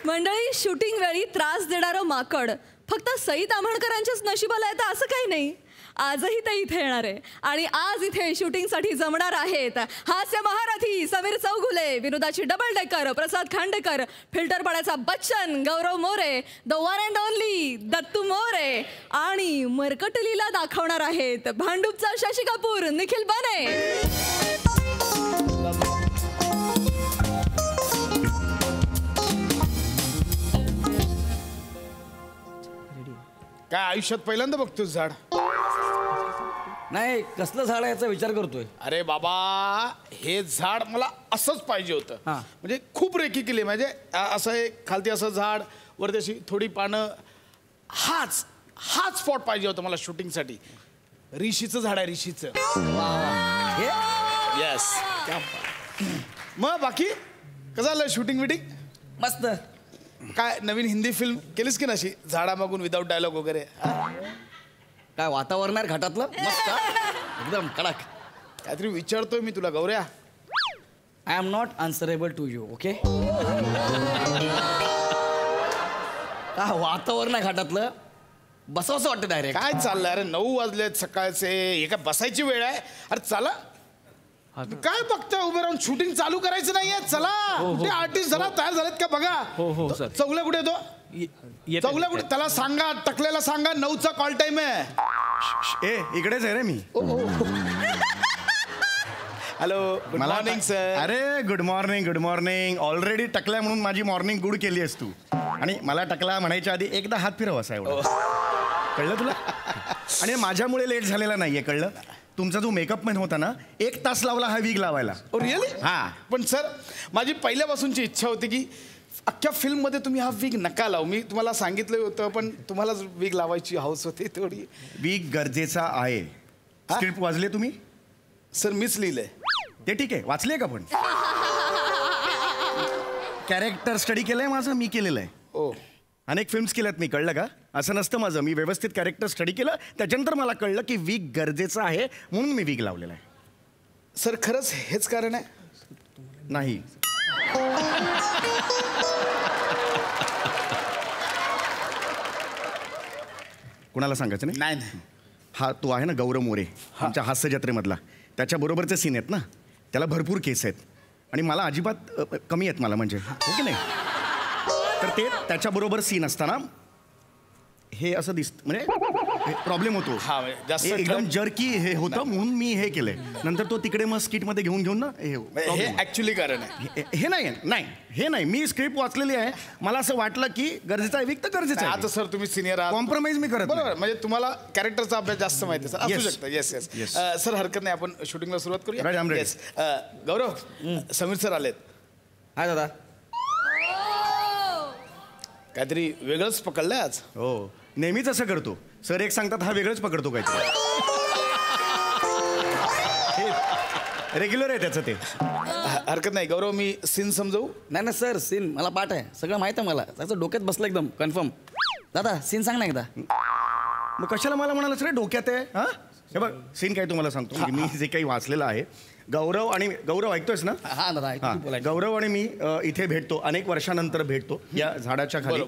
मंडळी, शूटिंग वेळी त्रास देणारं माकड फक्त सई ताम्हणकरांच्याच नशिबाला येतं असं काही नाही. आजही ते इथे येणार आहे आणि आज इथे शूटिंगसाठी जमणार आहेत हास्य महारथी समीर चौगुले, विनोदाची double decker Prasad Khandekar, filter पाण्याचा Bachchan Gaurav More, the one and only Dattu More आणि मरकटलीला दाखवणार आहेत भांडूपचा शशी कपूर निखिल बने. काय आयुष्यात पहिल्यांदा बघतोस झाड? नाही, कसलं झाड आहे याचा विचार करतोय. अरे बाबा, हे झाड मला असंच पाहिजे होतं. म्हणजे खूप रेखी केली, म्हणजे असं एक खालती असं झाड, वरती अशी थोडी पानं. हाच स्पॉट पाहिजे होता मला शूटिंगसाठी. ऋषीचं झाड आहे, ऋषीचं. येस. मग बाकी कसं झालं शूटिंग विटिंग? मस्त. काय नवीन हिंदी फिल्म केलीस की नशी झाडा मागून विदाऊट डायलॉग वगैरे? काय वातावरण आहे घाटातलं, मस्त एकदम कडक. काहीतरी विचारतोय मी तुला Gaurya. I am not answerable to you. Okay. काय वातावरण आहे घाटातलं, बसावंसं वाटतं डायरेक्ट. काय चाललंय? अरे 9 वाजलेत सकाळचे, हे काय बसायची वेळ आहे? अरे चला. काय बघताय उभे राहून? शूटिंग चालू करायचं नाहीये, चला. ते आर्टिस्ट जरा तयार झालेत का बघा. हो सर. चौगल्या कुठे येतो? चौगल्या कुठे? त्याला सांगा, टकलेला सांगा 9चा कॉल टाइम आहे. ए, इकडेच आहे रे मी. Hello, good morning sir. अरे गुड मॉर्निंग. ऑलरेडी टकल्या म्हणून माझी मॉर्निंग गुड केली आहेस तू. आणि मला टकला म्हणायच्या आधी एकदा हात फिरव असा एवढा. कळलं तुला? आणि माझ्यामुळे लेट झालेला नाहीये, कळलं? तुमचा जो मेकअप मॅन होता ना, 1 तास लावला हा वीग लावायला. रिअली? हा. पण सर, माझी पहिल्यापासूनची इच्छा होती की अख्ख्या फिल्म मध्ये तुम्ही हा वीग नका लावू. मी तुम्हाला सांगितलं होतं, पण तुम्हाला वीग लावायची हौस होती थोडी. वीग गरजेचा आहे. स्क्रिप्ट वाचले तुम्ही? सर मीच लिहिलंय. ते ठीक आहे, वाचले का? पण कॅरेक्टर स्टडी केलंय माझं, मी केलेलं आहे. ओ, अनेक फिल्म्स केल्यात मी, कळलं का? असं नसतं माझं. मी व्यवस्थित कॅरेक्टर स्टडी केलं, त्याच्यानंतर मला कळलं की वीग गरजेचं आहे, म्हणून मी वीग लावलेला आहे. सर खरंच हेच कारण आहे? नाही. कुणाला सांगायचं नाही? नाही. हा तो आहे ना गौरव मोरे, आमच्या हास्य जत्रेमधला, त्याच्याबरोबरचे सीन आहेत ना, त्याला भरपूर केस आहेत आणि मला अजिबात कमी आहेत मला, म्हणजे हो की नाही? तर ते त्याच्याबरोबर सीन असताना हे असं दिसतं, म्हणजे प्रॉब्लेम होतो. एकदम जर्की हे होतं, म्हणून मी हे केलंय. नंतर तो तिकडे मग स्किटमध्ये घेऊन ना हे ऍक्च्युली कारण आहे. हे नाही, मी स्क्रिप्ट वाचलेली आहे. मला असं वाटलं की गरजेचं आहे वीक तर गरजेचं आहे. आता सर तुम्ही सिनियर आहात, कॉम्प्रोमाइज मी करत. बरोबर, म्हणजे तुम्हाला कॅरेक्टरचा अभ्यास जास्त माहिती आहे सर. असू शकतं. येस. सर हरकत नाही, आपण शूटिंगला सुरुवात करूया. येस. गौरव, समीर सर आलेत. हाय दादा. काहीतरी वेगळंच पकडलंय आज. हो, नेहमीच असं करतो सर. एक सांगतात हा वेगळंच पकडतो काहीतरी. रेग्युलर आहे त्याचं ते. हरकत नाही. गौरव, मी सीन समजवू? नाही सर, सीन मला पाठ आहे, सगळं माहित आहे मला. त्याचं डोक्यात बसलं एकदम कन्फर्म. दादा सीन सांग ना एकदा. मग कशाला मला म्हणालच रे डोक्यात आहे? हा, हे बघ सीन काय तुम्हाला सांगतो. मी जे काही वाचलेलं आहे, गौरव ऐकतोयस ना? हा दादा. गौरव आणि मी इथे भेटतो, अनेक वर्षानंतर भेटतो या झाडाच्या खाली.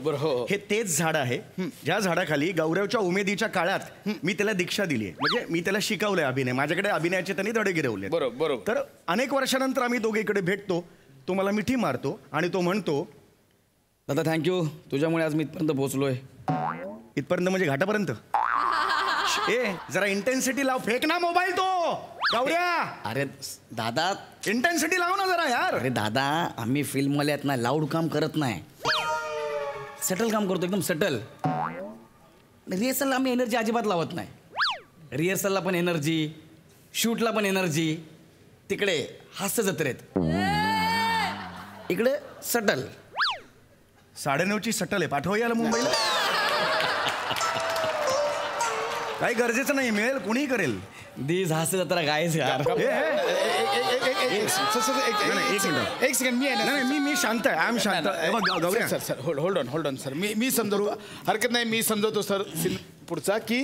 हे तेच झाड आहे ज्या झाडाखाली गौरवच्या उमेदीच्या काळात मी त्याला दीक्षा दिली आहे. म्हणजे मी त्याला शिकवलंय अभिनय, माझ्याकडे अभिनयाचे त्यांनी धडे गिरवले. बरोबर. तर अनेक वर्षानंतर आम्ही दोघे इकडे भेटतो. तो मला मिठी मारतो आणि तो म्हणतो, दादा थँक्यू, तुझ्यामुळे आज मी इथपर्यंत पोहोचलोय. इथपर्यंत म्हणजे घाटापर्यंत? ए जरा इंटेन्सिटी लाव. फेक ना मोबाईल तो गौऱ्या. अरे दादा इंटेन्सिटी लाव ना जरा यार. अरे दादा, आम्ही फिल्मवाले आहेत ना, लाऊड काम करत नाही, सेटल काम करतो, एकदम सेटल. रिहर्सलला आम्ही एनर्जी अजिबात लावत नाही. रिहर्सलला पण एनर्जी, शूटला पण एनर्जी. तिकडे हास्य जत्रेत, इकडे सटल. 9:30ची सटल आहे, पाठवा याला मुंबईला. काही गरजेचं नाही, मिळेल कोणीही करेल. दिस हास्य जत्रा गायच यार. एक सेकंड. मी शांत आहे. आय एम शांत. Sir hold on sir. मी समजवतो. हरकत नाही, मी समजवतो सर. सीन पुढचा की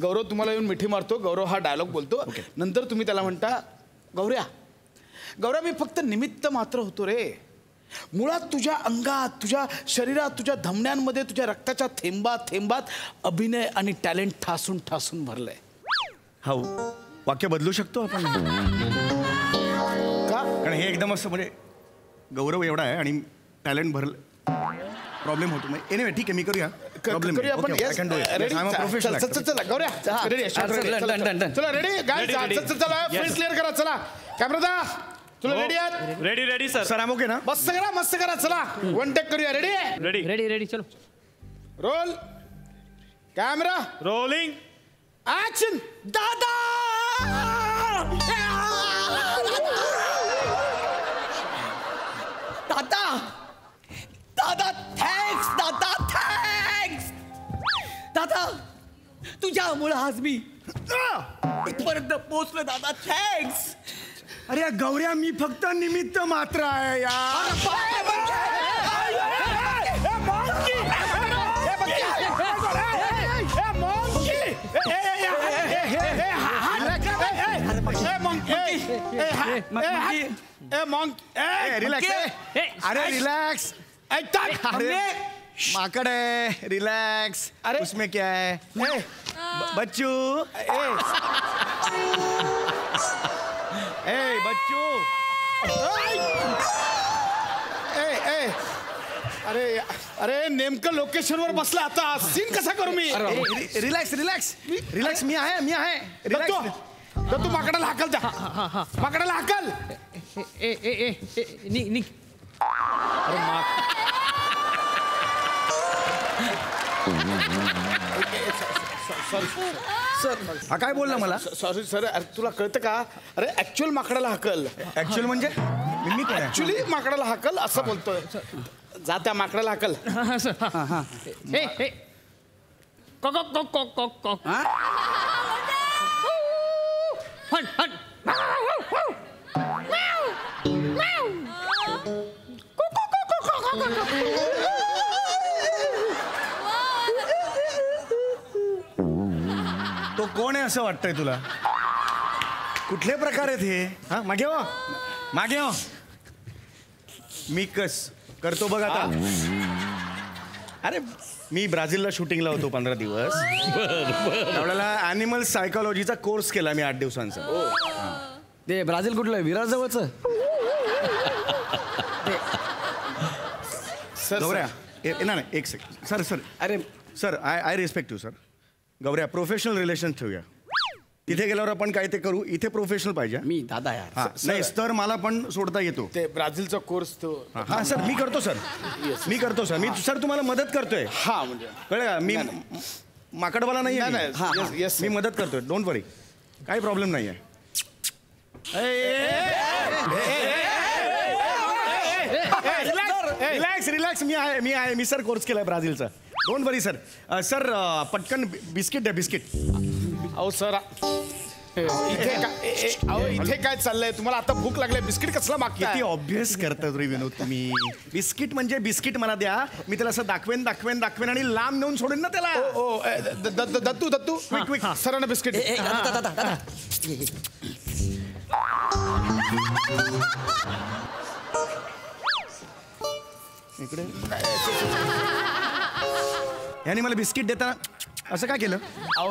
गौरव तुम्हाला येऊन मिठी मारतो. गौरव हा डायलॉग बोलतो. नंतर तुम्ही त्याला म्हणता, गौऱ्या गौऱ्या मी फक्त निमित्त मात्र होतो रे. मुळात तुझ्या अंगात, तुझ्या शरीरात, तुझ्या धमन्यांमध्ये, तुझ्या रक्ताच्या थेंबात थेंबात अभिनय आणि टॅलेंट ठासून ठासून भरलंय. हा वाक्य बदलू शकतो आपण का? कारण हे एकदम असं म्हणजे गौरव एवढा आहे आणि टॅलेंट भरलं प्रॉब्लेम होतो. एनिवे ठीक आहे मी करूया. प्रॉब्लेम करूया आपण. प्रोफेशनल. चला गौऱ्या रेडी. चला रेडी गाईज. चला फेस क्लिअर करा. चला कॅमेरा तुला रेडी आहात? Ready sir. सर ओके ना? मस्त करा. चला वन टेक करूया. रेडी रेडी चलो. Role camera rolling action. दादा दादा थँक्स. दादा थँक्स. दादा तुझ्यामुळं आज मी इथपर्यंत पोहोचलो. दादा थँक्स. अरे गौऱ्या मी फक्त निमित्त मात्र आहे यार. अरे रिलैक्स. अरे माकड़ है. रिलैक्स. अरे उसमें क्या है बच्चू. बच्चू. अरे नेमकं लोकेशनवर बसला. आता सीन कसा करू मी? रिलॅक्स मी आहे. तू माकडाला हाकल द्या. माकडाला हाकल. निक. हा काय बोलला मला? Sorry sir. अरे तुला कळतं का? अरे ऍक्च्युअल माकडाला हाकल. ऍक्च्युअल म्हणजे मी कोण आहे? ऍक्च्युअली माकडाला हाकल असं बोलतोय. जा त्या माकडाला हाकल. तो कोण आहे असं वाटतंय तुला? कुठले प्रकार आहेत हे? हा मागे हो. मी कस करतो बघ आता. अरे मी ब्राझीलला शूटिंगला होतो 15 दिवस. त्यावेळेला ॲनिमल सायकोलॉजीचा कोर्स केला मी 8 दिवसांचा. ते ब्राझील कुठलं आहे? विरार जवळचं. गौऱ्या नाही एक सेकंड. सर अरे sir I respect you sir. Gaurya professional relation ठेवूया. तिथे गेल्यावर आपण काय ते करू. इथे प्रोफेशनल पाहिजे. मी दादा यार. हा नाही तर मला पण सोडता येतो. ते ब्राझीलचा कोर्स तो. हा सर मी करतो सर. मी सर तुम्हाला मदत करतोय. हा म्हणजे कळलं का? मी माकडवाला नाही आहे. येस मी मदत करतोय. डोंट वरी. काही प्रॉब्लेम नाही आहे. रिलॅक्स मी आहे. मी सर कोर्स केलाय ब्राझीलचा. Don't worry sir. सर पटकन बिस्किट द्या. बिस्किट. अहो सर इथे काय चाललंय? तुम्हाला आता भूक लागली. बिस्किट कसला मागता? किती ऑब्विस करतात रे विनोद तुम्ही. बिस्किट म्हणजे बिस्किट मला द्या. मी त्याला असं दाखवेन आणि लांब नेऊन सोडेन ना त्याला. दत्तू क्विक सरांना बिस्किट. इकडे याने मला बिस्किट देताना असं काय केलं?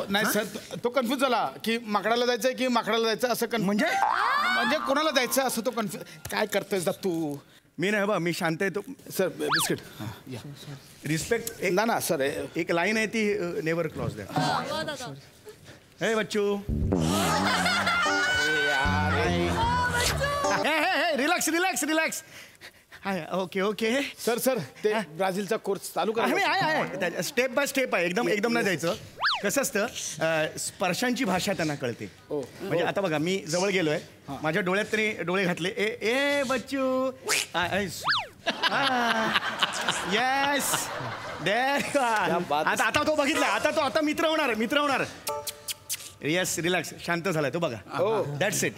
नाही सर तो कन्फ्यूज झाला की माकडाला जायचंय की माकडाला जायचं असं. म्हणजे कोणाला जायचं असं तो कन्फ्यूज. काय करतोय तू? मी नाही बा. मी शांत आहे. तो सर बिस्किट. रिस्पेक्ट एक ना सर एक लाईन आहे ती नेवर क्रॉस द्या. हे बच्चू. रिलॅक्स. ओके. सर ते ब्राझीलचा कोर्स चालू करा. आहे स्टेप बाय स्टेप आहे. एकदम नाही जायचं. कसं असतं स्पर्शांची भाषा त्यांना कळते. म्हणजे आता बघा मी जवळ गेलोय. माझ्या डोळ्यात तरी डोळे घातले. ए बच्चू. येस. आता तो बघितला. आता मित्र होणार. Yes relax. शांत झालाय तो बघा. That's it.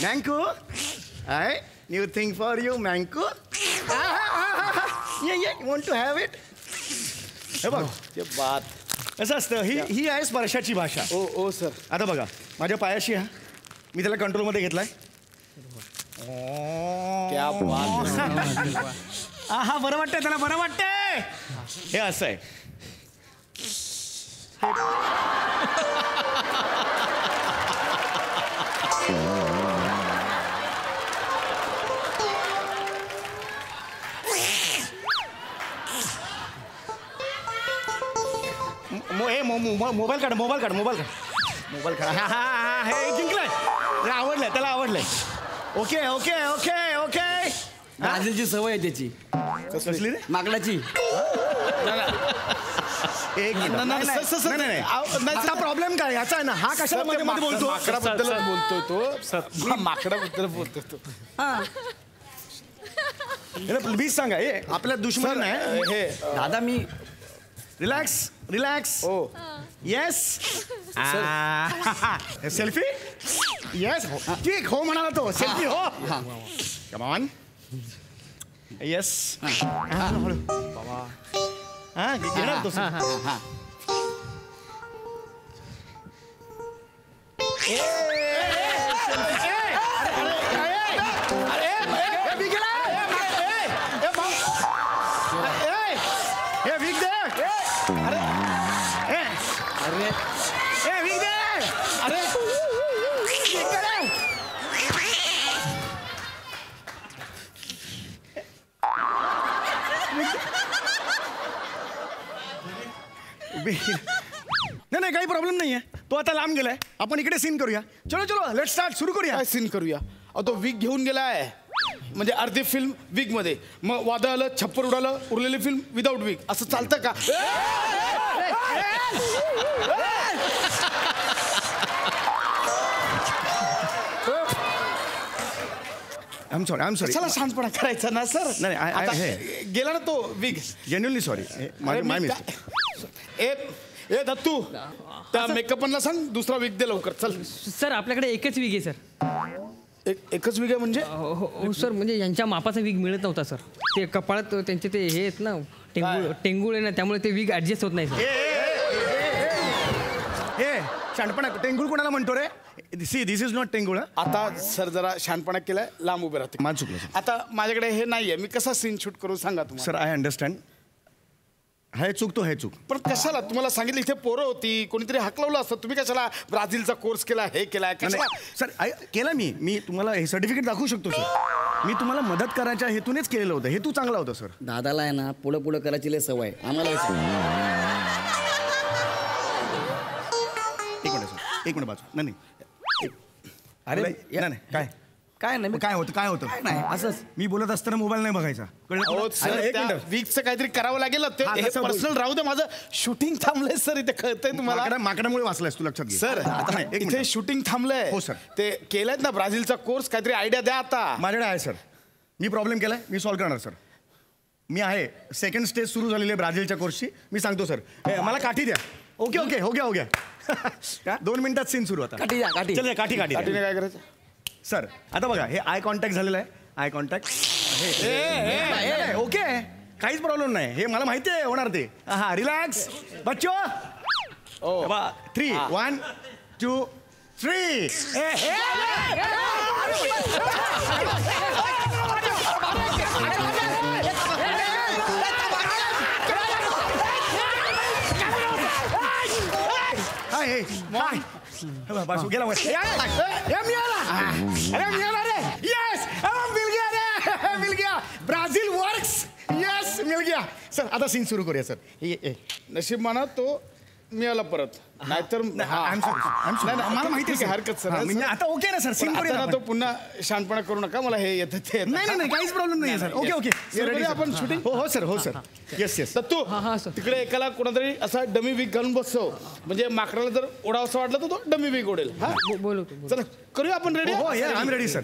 मँको. न्यू थिंग फॉर यू मँको. Want to have it. हे बघ कसं असतं. ही आहे स्पर्शाची भाषा. ओ सर. आता बघा माझ्या पायाशी मी त्याला कंट्रोलमध्ये घेतलाय. क्या बात. हा बरं वाटतंय त्याला, बरं वाटतंय. हे असं आहे. मोबाईल काढ. हा हा हा हे जिंकलंय. आवडलंय त्याला, आवडलंय. Okay okay okay okay. ब्राझीलची सवय आहे त्याची. कसली रे? माकडाची. एक मिनिट. आता प्रॉब्लेम काय याचा आहे ना, हा कशाला मध्ये मध्ये बोलतो? माकडाबद्दल बोलतोय तो. माकडाबद्दल बोलतोय तो. प्लीज सांगा. हे आपल्या दुश्मन नाही. हे दादा मी रिलॅक्स रिलॅक्स. हो येस. सेल्फी. येस ठीक. हो म्हणाला तो. सेल्फी हो. Come on. येस. बाबा हा घेणार तो. नाही काही प्रॉब्लेम नाहीये. तो आता लांब गेलाय. आपण इकडे सीन करूया. चलो चलो लेट स्टार्ट. सुरू करूया. काय सीन करूया? तो विग घेऊन गेलाय, म्हणजे अर्धी फिल्म विग मध्ये, मग वादळ आलं, छप्पर उडालं, उरलेली फिल्म विदाऊट विग. असं चालतं का? I am sorry. चला शांतपणा करायचा ना सर. नाही, आता गेला ना तो wig. Genuinely sorry. My mistake. ए दत्तू, त्या मेकअपला सांग दुसरा विग दे लवकर. चल सर आपल्याकडे एकच विग आहे सर. एकच विग आहे म्हणजे? हो सर, म्हणजे यांच्या मापाचा विग मिळत नव्हता सर. ते कपाळात त्यांचे ते हे आहेत ना, टेंगुळ आहे ना, त्यामुळे ते विग ऍडजस्ट होत नाही सर. हे शानपणा. टेंगुळ कोणाला म्हणतो रे? सी दिस इज नॉट टेंगुळ. आता सर जरा शहाणपणा केलाय, लांब उभे राहते. माझं चुकलं. आता माझ्याकडे हे नाहीये, मी कसा सीन शूट करू सांगा तुम्हाला. Sir I understand. हे चूक तो हे चूक. पण कशाला तुम्हाला सांगितलं, इथे पोरं होती, कोणीतरी हाकलवलं असतं. तुम्ही कशाला ब्राझीलचा कोर्स केला, हे केलाय कशाला? सर केला मी तुम्हाला हे सर्टिफिकेट दाखवू शकतो सर. मी तुम्हाला मदत करायच्या हेतूनेच केलेलं होतं. हेतू चांगला होता सर. दादाला आहे ना पुढं पुढं करायची लय सवय आम्हाला. एक मिनिट बाजू. नाही अरे नाही काय काय नाही काय होतं नाही असंच. मी बोलत असताना मोबाईल नाही बघायचा. वीकचं काहीतरी करावं लागेल. ते कसं बोल- पर्सनल राहू दे. माझं शूटिंग थांबलंय सर. इथे कळतंय तुम्हाला? माकडामुळे वाचलायस तू, लक्षात घे. सर आता नाही, एक इथे मिनिट. शूटिंग थांबलंय. हो, सर. ते केलंय ना ब्राझीलचा कोर्स, काहीतरी आयडिया द्या आता. माझ्याकडे आहे सर. मी प्रॉब्लेम केलाय, मी सॉल्व्ह करणार सर. मी आहे. सेकंड स्टेज सुरू झालेली आहे ब्राझीलच्या कोर्सची. मी सांगतो सर. मला काठी द्या. ओके ओके हो गया 2 मिनिटात सीन सुरू होता. काठी द्या, काठी. चल काठी काठीने काय करायचं सर? आता बघा, हे आय कॉन्टॅक्ट झालेलं आहे. आय कॉन्टॅक्ट ओके, काहीच प्रॉब्लेम नाही. हे मला माहिती आहे होणार ते. हा रिलॅक्स बच्चो. 3 1 2 3. बस गेला. मिळाला रे. येस मिल गया. Brazil works. येस मिल गया. सर आता सीन सुरू करूया सर. नशीब माना तो मिळाला परत, नाहीतर मला माहिती आहे हरकत सर. आता ओके ना सर. सीन करूया आता तो पुन्हा शांतपणा करू नका. मला हे येतं ते नाही काहीच प्रॉब्लेम नाही सर. ओके ओके रेडी आपण शूटिंग. हो सर. येस दत्तू हा, सर. तिकडे एकाला कोणातरी असा डमी वीक घालून बसव, म्हणजे माकडाला जर ओढा असं वाटलं तर तो डमी वीक ओढेल. हा बोलवतो. चला करूया आपण. रेडी? हो I am ready sir.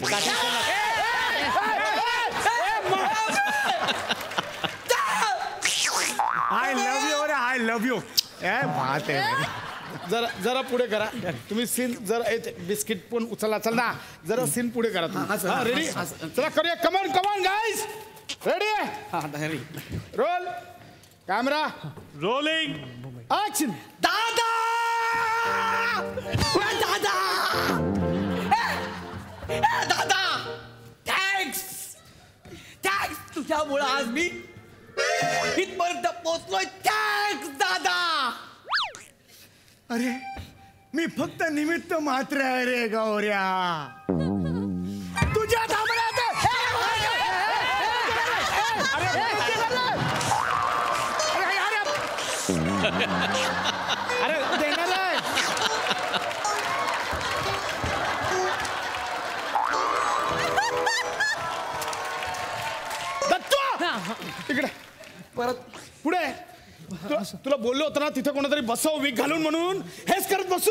I love you. बात आहे. जरा पुढे करा तुम्ही सीन. जरा बिस्किट पण उचला. चल ना जरा सीन पुढे करा. रेडी? चला करूया. Come on guys. Ready? Roll camera rolling. Action. दादा दादा थँक्स थँक्स तुझ्यामुळं आज मी इथपर्यंत पोहोचलोय. थँक्स दादा. अरे मी फक्त निमित्त मात्र आहे रे गौऱ्या. तुझ्या थांबण्यात अरे देणार आहे. इकडे परत पुढे तुला बोललो होतं ना तिथे कोणातरी बसव विग घालून म्हणून. हेच करत बसू.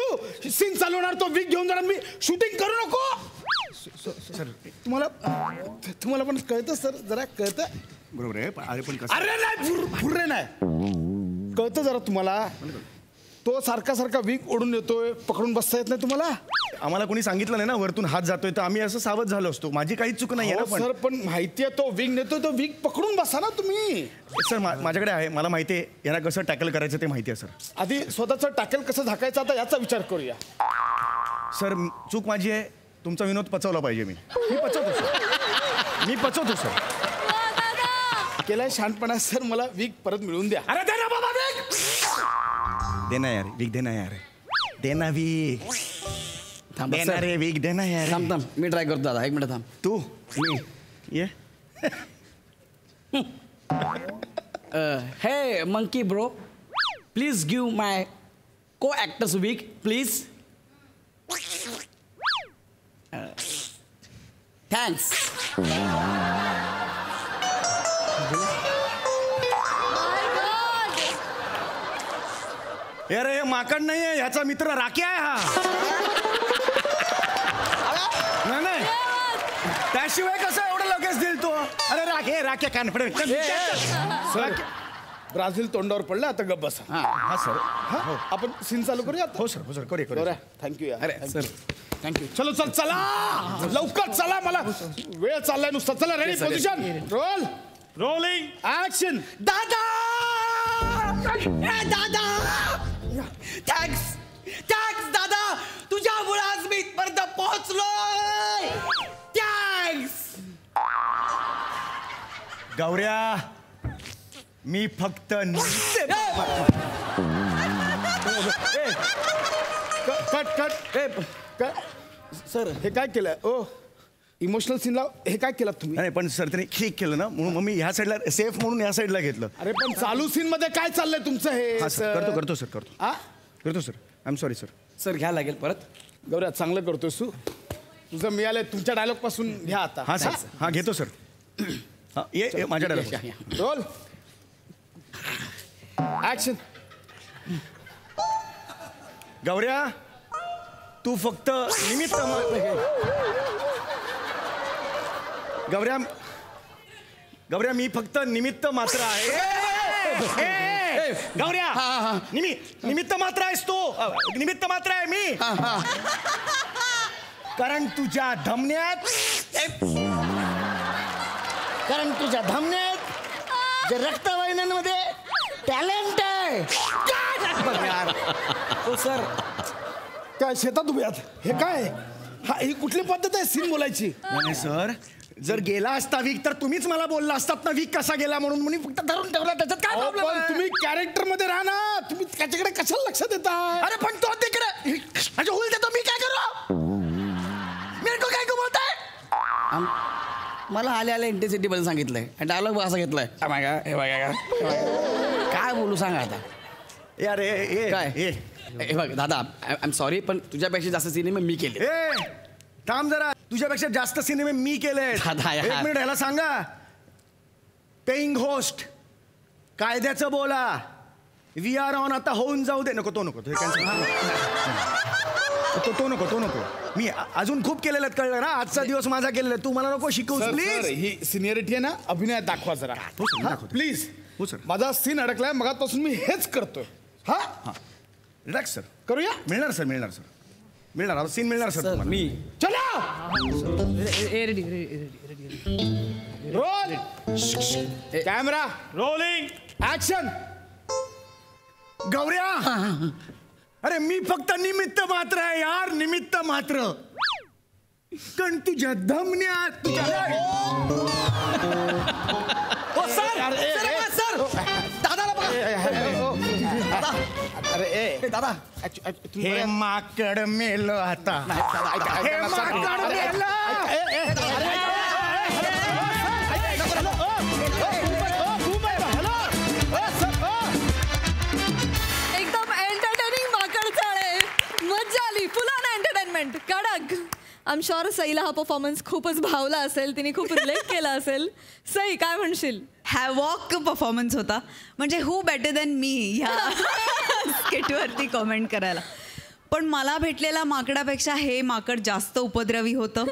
सीन चालू होणार तो विग घेऊन जाणार मी. शूटिंग करू नको. तुम्हाला पण कळतं सर जरा कळतं. बरोबर आहे अरे पण कसं अरे नाही फुर्रे नाही कळतं जरा तुम्हाला. तो सारखा सारखा वीक ओढून येतोय पकडून बसता येत नाही तुम्हाला. आम्हाला कोणी सांगितलं नाही ना वरतून हात जातोय तर आम्ही असं सावध झालो असतो. माझी काहीच चूक नाही आहे सर पण माहितीये तो वीक नेतोय तो वीक पकडून बसा ना तुम्ही. सर माझ्याकडे आहे मला माहिती आहे यांना कसं टॅकल करायचं ते माहिती आहे सर. आधी स्वतःचं टाकेल कसं झाकायचं आता याचा विचार करूया. सर चूक माझी आहे. तुमचा विनोद पचवला पाहिजे. मी पचवतो सर. केलाय शहाणपणा सर. मला वीक परत मिळवून द्या. अरे दे ना बाबा वीक. देना यार वीक देना यार. देना वीक. थांब देना रे वीक देना यार. थांब मी ट्राय करतो दादा. 1 मिनिट थांब. तू मी ये. हे monkey bro please give my को ॲक्टर्स वीक प्लीज. थँक्स. अरे हे माकड नाहीये ह्याचा मित्र राख्या आहे हा. नाही त्याशिवाय कसं एवढं लगेच दिल तो. अरे राख्या कॉन्फिडन्स. सर ब्राझील तोंडावर पडलं आता गप्प बसा. हा सर. हा आपण सीन चालू करूया. हो सर करूया. थँक्यू यार. अरे सर थँक्यू. चलो चला लवकर चला. मला वेळ चाललाय नुसता. चला ready position role rolling action. दादा दादा थँक्स दादा तुझ्यामुळे आज मी इथपर्यंत पोहोचलोय. थँक्स. गौऱ्या मी फक्त कट सर हे काय केलं. ओ इमोशनल सीनला हे काय केलं तुम्ही. नाही पण सर त्यांनी क्लिक केलं ना म्हणून मग मी ह्या साईडला सेफ म्हणून ह्या साईडला घेतलं. अरे पण चालू सीन मध्ये काय चाललंय तुमचं हे. हा सर करतो sir I am sorry sir. Sir घ्या लागेल परत. गौऱ्या चांगलं करतोय तू. तुझं मिळालंय तुमच्या डायलॉग पासून घ्या आता. हा सर हा घेतो सर. हा ये माझ्या डायलॉग. Roll action. गौऱ्या तू फक्त निमित्त गौऱ्या मी फक्त निमित्त मात्र आहे. गौऱ्या निमित्त मात्र आहेस तू. निमित्त मात्र आहे मी. कारण तुझ्या धमन्यात जे रक्तवाहिन्यांमध्ये टॅलेंट आहे. हो सर काय शेतात उभे आहात. हे काय हा ही कुठली पद्धत आहे सीन बोलायची. नाही सर जर गेला असता वीक तर तुम्हीच मला बोलला असतात ना वीक कसा गेला म्हणून. म्हणून फक्त धरून ठेवला त्याच्यात काय प्रॉब्लेम पण तुम्ही कॅरेक्टर मध्ये राहा ना. तुम्ही त्याच्याकडे कशाला लक्ष देता. अरे पण तो तिकडे अच्छा होईल देतो मी काय करू. मेरे को काय बोलताय. मला आल्या इंटेन्सिटी बद्दल सांगितलंय. डायलॉग असा घेतलाय. काय बोलू सांगा आता. यार काय ए हे बघ दादा आय एम सॉरी पण तुझ्यापेक्षा जास्त सिनेमे मी केले. थांब जरा. तुझ्यापेक्षा जास्त सिनेमे मी केले. दादा यार. 1 मिनिट ह्याला सांगा. पेईंग होस्ट कायद्याचं बोला. वी आर ऑन आता होऊन जाऊ दे. नको तो नको. मी अजून खूप केलेलं कळलं ना. आजचा दिवस माझा केलेला. तू मला नको शिकवू प्लीज. ही सिनियरिटी आहे ना अभिनयात दाखवा जरा प्लीज. हो सर. माझा सीन अडकलाय मगापासून मी हेच करतोय. हा रिलॅक्स सर. करूया. मिळणार सीन मिळणार सर तुम्हाला. मी चला ready roll camera rolling action. Gaurya अरे मी फक्त निमित्त मात्र आहे यार. निमित्त मात्र. कण तुझ्या धमन्यात तुझ्या दादाला बघा. अरे दादा हे माकड मेलो आता हे माकड मेलं. एकदम एंटरटेनिंग माकड चाळे. मज्जा आली. फुल ऑन एंटरटेनमेंट. कडक. आय एम शुअर सईला हा परफॉर्मन्स खूपच भावला असेल. तिने खूप रिलेट केला असेल. सई काय म्हणशील? हॅवॉक परफॉर्मन्स होता. म्हणजे हू बेटर दॅन मी ह्या स्किटवरती कॉमेंट करायला. पण मला भेटलेल्या माकडापेक्षा हे माकड जास्त उपद्रवी होतं.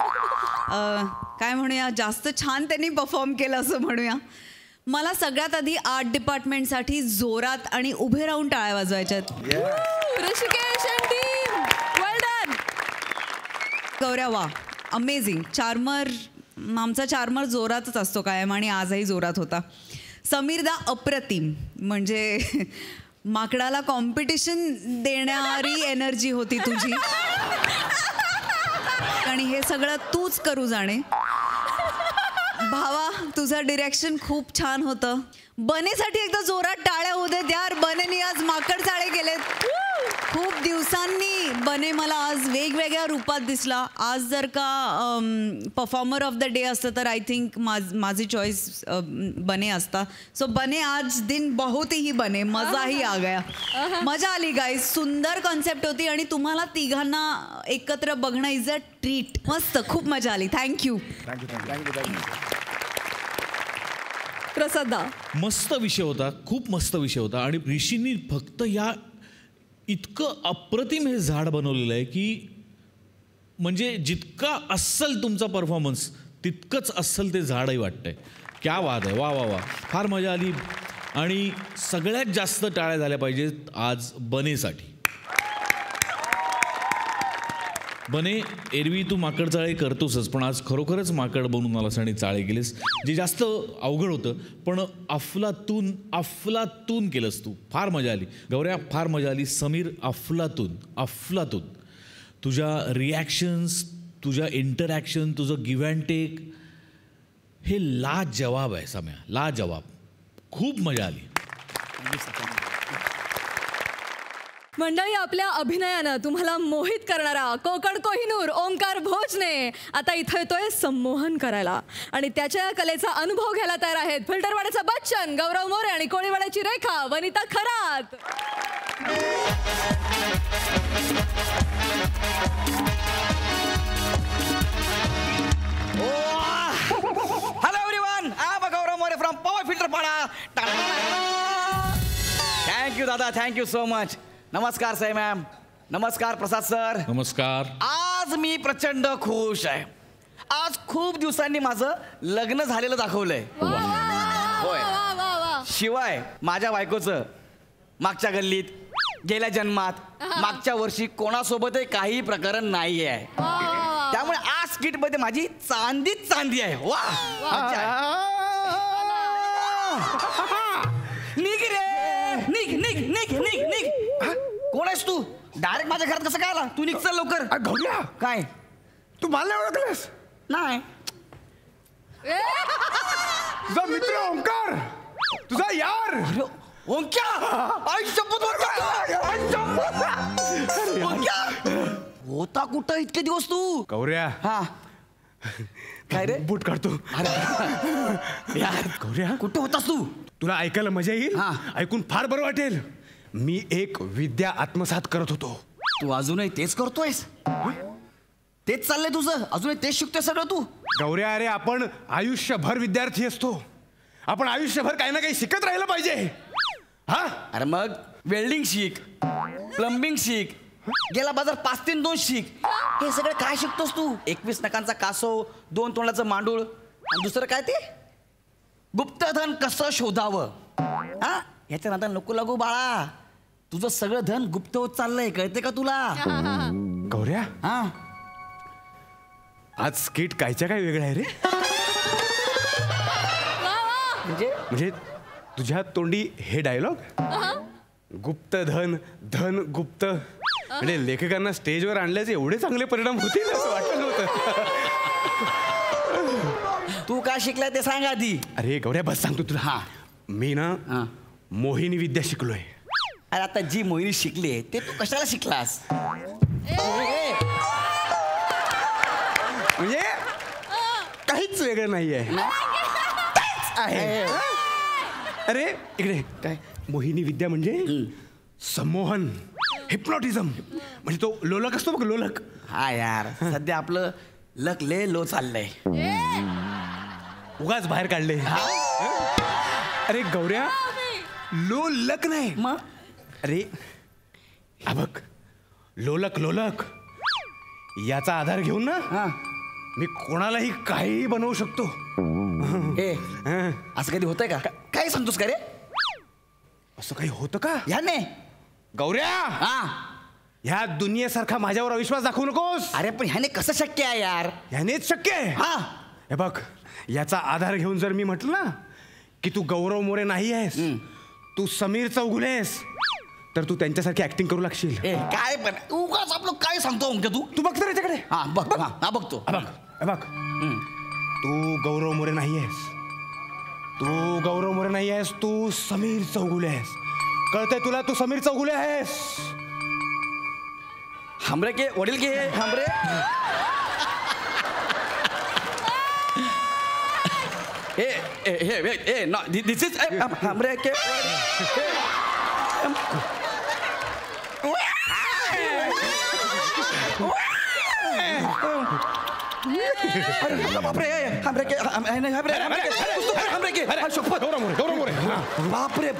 काय म्हणूया, जास्त छान त्यांनी परफॉर्म केलं असं म्हणूया. मला सगळ्यात आधी आर्ट डिपार्टमेंटसाठी जोरात आणि उभे राहून टाळ्या वाजवायच्या आहेत. Rishikesh and team. Well done. गौऱ्या वा, अमेझिंग. चार्मर, आमचा चार्मर जोरातच असतो कायम आणि आजही जोरात होता. समीरदा अप्रतिम. म्हणजे माकडाला कॉम्पिटिशन देणारी एनर्जी होती तुझी. आणि हे सगळं तूच करू जाणे. भावा, तुझं डिरेक्शन खूप छान होतं. बनेसाठी एकदा जोरात टाळ्या होऊ देत यार. बनेनी आज माकड चाळे केलेत. खूप दिवसांनी बने मला आज वेगवेगळ्या रूपात दिसला. आज जर का परफॉर्मर ऑफ द डे असतं तर आय थिंक माझी चॉईस बने असता. सो बने आज दिन बहुत ही बने. मजाही आ गया. मजा आली गाईज. सुंदर कॉन्सेप्ट होती आणि तुम्हाला तिघांना एकत्र बघणं इज अ ट्रीट. मस्त, खूप मजा आली. थँक्यू. प्रसादा. मस्त विषय होता, खूप मस्त विषय होता. आणि ऋषींनी फक्त या इतकं अप्रतिम हे झाड बनवलेलं आहे की म्हणजे जितका अस्सल तुमचा परफॉर्मन्स तितकंच अस्सल ते झाडही वाटतंय. क्या बात आहे. वा वा वा, फार मजा आली. आणि सगळ्यात जास्त टाळ्या झाल्या पाहिजेत आज बनेसाठी. बने, एरवी तू माकड चाळे करतोसच, पण आज खरोखरच माकड बनून आलास आणि चाळे केलेस, जे जास्त अवघड होतं. पण अफलातून केलंस तू. फार मजा आली. गौऱ्या, फार मजा आली. समीर, अफलातून. तुझ्या रिॲक्शन्स, तुझ्या इंटरॅक्शन, तुझं गिव्ह अँड टेक हे लाजवाब आहे सम्या, लाजवाब. खूप मजा आली. मंडळी, आपल्या अभिनयानं तुम्हाला मोहित करणारा कोकण कोहिनूर ओंकार भोजने आता इथं येतोय संमोहन करायला. आणि त्याच्या कलेचा अनुभव घ्यायला तयार आहेत फिल्टरवाड्याचा बच्चन गौरव मोरे आणि कोळीवाड्याची Rekha Vanita Kharat. Hello everyone, I am Gaurav More from power Filterpada. Thank you दादा, थँक्यू सो मच. नमस्कार सई मॅम. नमस्कार प्रसाद सर. नमस्कार. आज मी प्रचंड खुश आहे. आज खूप दिवसांनी माझं लग्न झालेलं दाखवलंय. होय. शिवाय माझ्या बायकोचं मागच्या गल्लीत, गेल्या जन्मात, मागच्या वर्षी कोणासोबतही काही प्रकरण नाही आहे. त्यामुळे आज स्किट मध्ये माझी चांदीच चांदी आहे. वा, मज्जा आहे. निघ रे, निघ. कोण आहेस तू? डायरेक्ट माझ्या घरात कसं काय आला? तू निघ चल लवकर. गौऱ्या, काय? तू मला ओळखलंस? नाही. तुझा मित्र ओंकार, तुझा यार ओंक्या. आई शपथ ओंक्या. होता कुठं इतके दिवस तू? गौऱ्या, हा, काय रे? बूट काढतो. यार गौऱ्या, कुठं होतास तू? तुला ऐकायला मजा येईल. हा. ऐकून फार बरं वाटेल. मी एक विद्या आत्मसात करत होतो. तू अजूनही तेच करतोयस? तेच चाललंय तुझं? अजूनही तेच शिकतोय सगळं तू? गौऱ्या, अरे आपण आयुष्यभर विद्यार्थी असतो. आपण आयुष्यभर काही ना काही शिकत राहिलं पाहिजे. हा, अरे मग वेल्डिंग शिक, प्लंबिंग शिक, गेला बाजार 5-3-2 शिक. हे सगळं काय शिकतोस तू? 21 नखांचा कासव, 2 तोंडाचं मांडूळ आणि दुसरं काय ते गुप्तधन कसं शोधावं. हा, ह्याच्या नादाला नको लागू बाळा. तुझं सगळं धन गुप्त होत चाललंय, कळते का तुला? गौऱ्या, हा, आज स्किट कायच्या काय वेगळं आहे रे. म्हणजे तुझ्या तोंडी हे डायलॉग, गुप्तधन, धन गुप्त, म्हणजे लेखकांना स्टेजवर आणल्याचे एवढे चांगले परिणाम होतील असं वाटलं नव्हतं. काय शिकलाय ते सांग आधी. अरे गौऱ्या बस सांगतो तुला. हा. मी ना हा. मोहिनी विद्या शिकलोय. अरे आता जी मोहिनी शिकली ते तू कशाला शिकलास? म्हणजे काहीच वेगळं नाहीये. आहे. अरे इकडे काय? मोहिनी विद्या म्हणजे संमोहन, हिप्नॉटिझम. म्हणजे तो लोलक असतो बघ, लोलक. हा यार, सध्या आपलं लक ले लो चाललंय. उगाच बाहेर काढले. अरे गौऱ्या, लोलक नाही. मग अरे हा बघ, लोलक लोलक याचा आधार घेऊन ना हा. मी कोणालाही काही बनवू शकतो. ए असं कधी होतंय का? काय सांगतोस का रे? असं काही होतं का? ह्याने गौऱ्या, हा. ह्या दुनियेसारखा माझ्यावर अविश्वास दाखवू नकोस. अरे पण ह्याने कसं शक्य आहे यार? ह्यानेच शक्य आहे. हा. हे बघ, याचा आधार घेऊन जर मी म्हटलं ना की तू गौरव मोरे नाही आहेस, तू समीर चौगुले आहेस, तर तू त्यांच्यासारखी ऍक्टिंग करू लागशील. ए काय पण उगाच आपलं काय सांगतो अंक तू? तू बघ तर याच्याकडे. हा बघ. हा बघतो. हे बघ, हे बघ. तू गौरव मोरे नाही आहेस, तू गौरव मोरे नाही आहेस, तू समीर चौगुले आहेस. कळतंय तुला? तू समीर चौगुले आहेस. हमरे के वडील के हमरे. ए ए ए ए नो दिस इज हमरे के. बापरे हमरे के हमरे के गौरव मोरे, गौरव मोरे. बापरे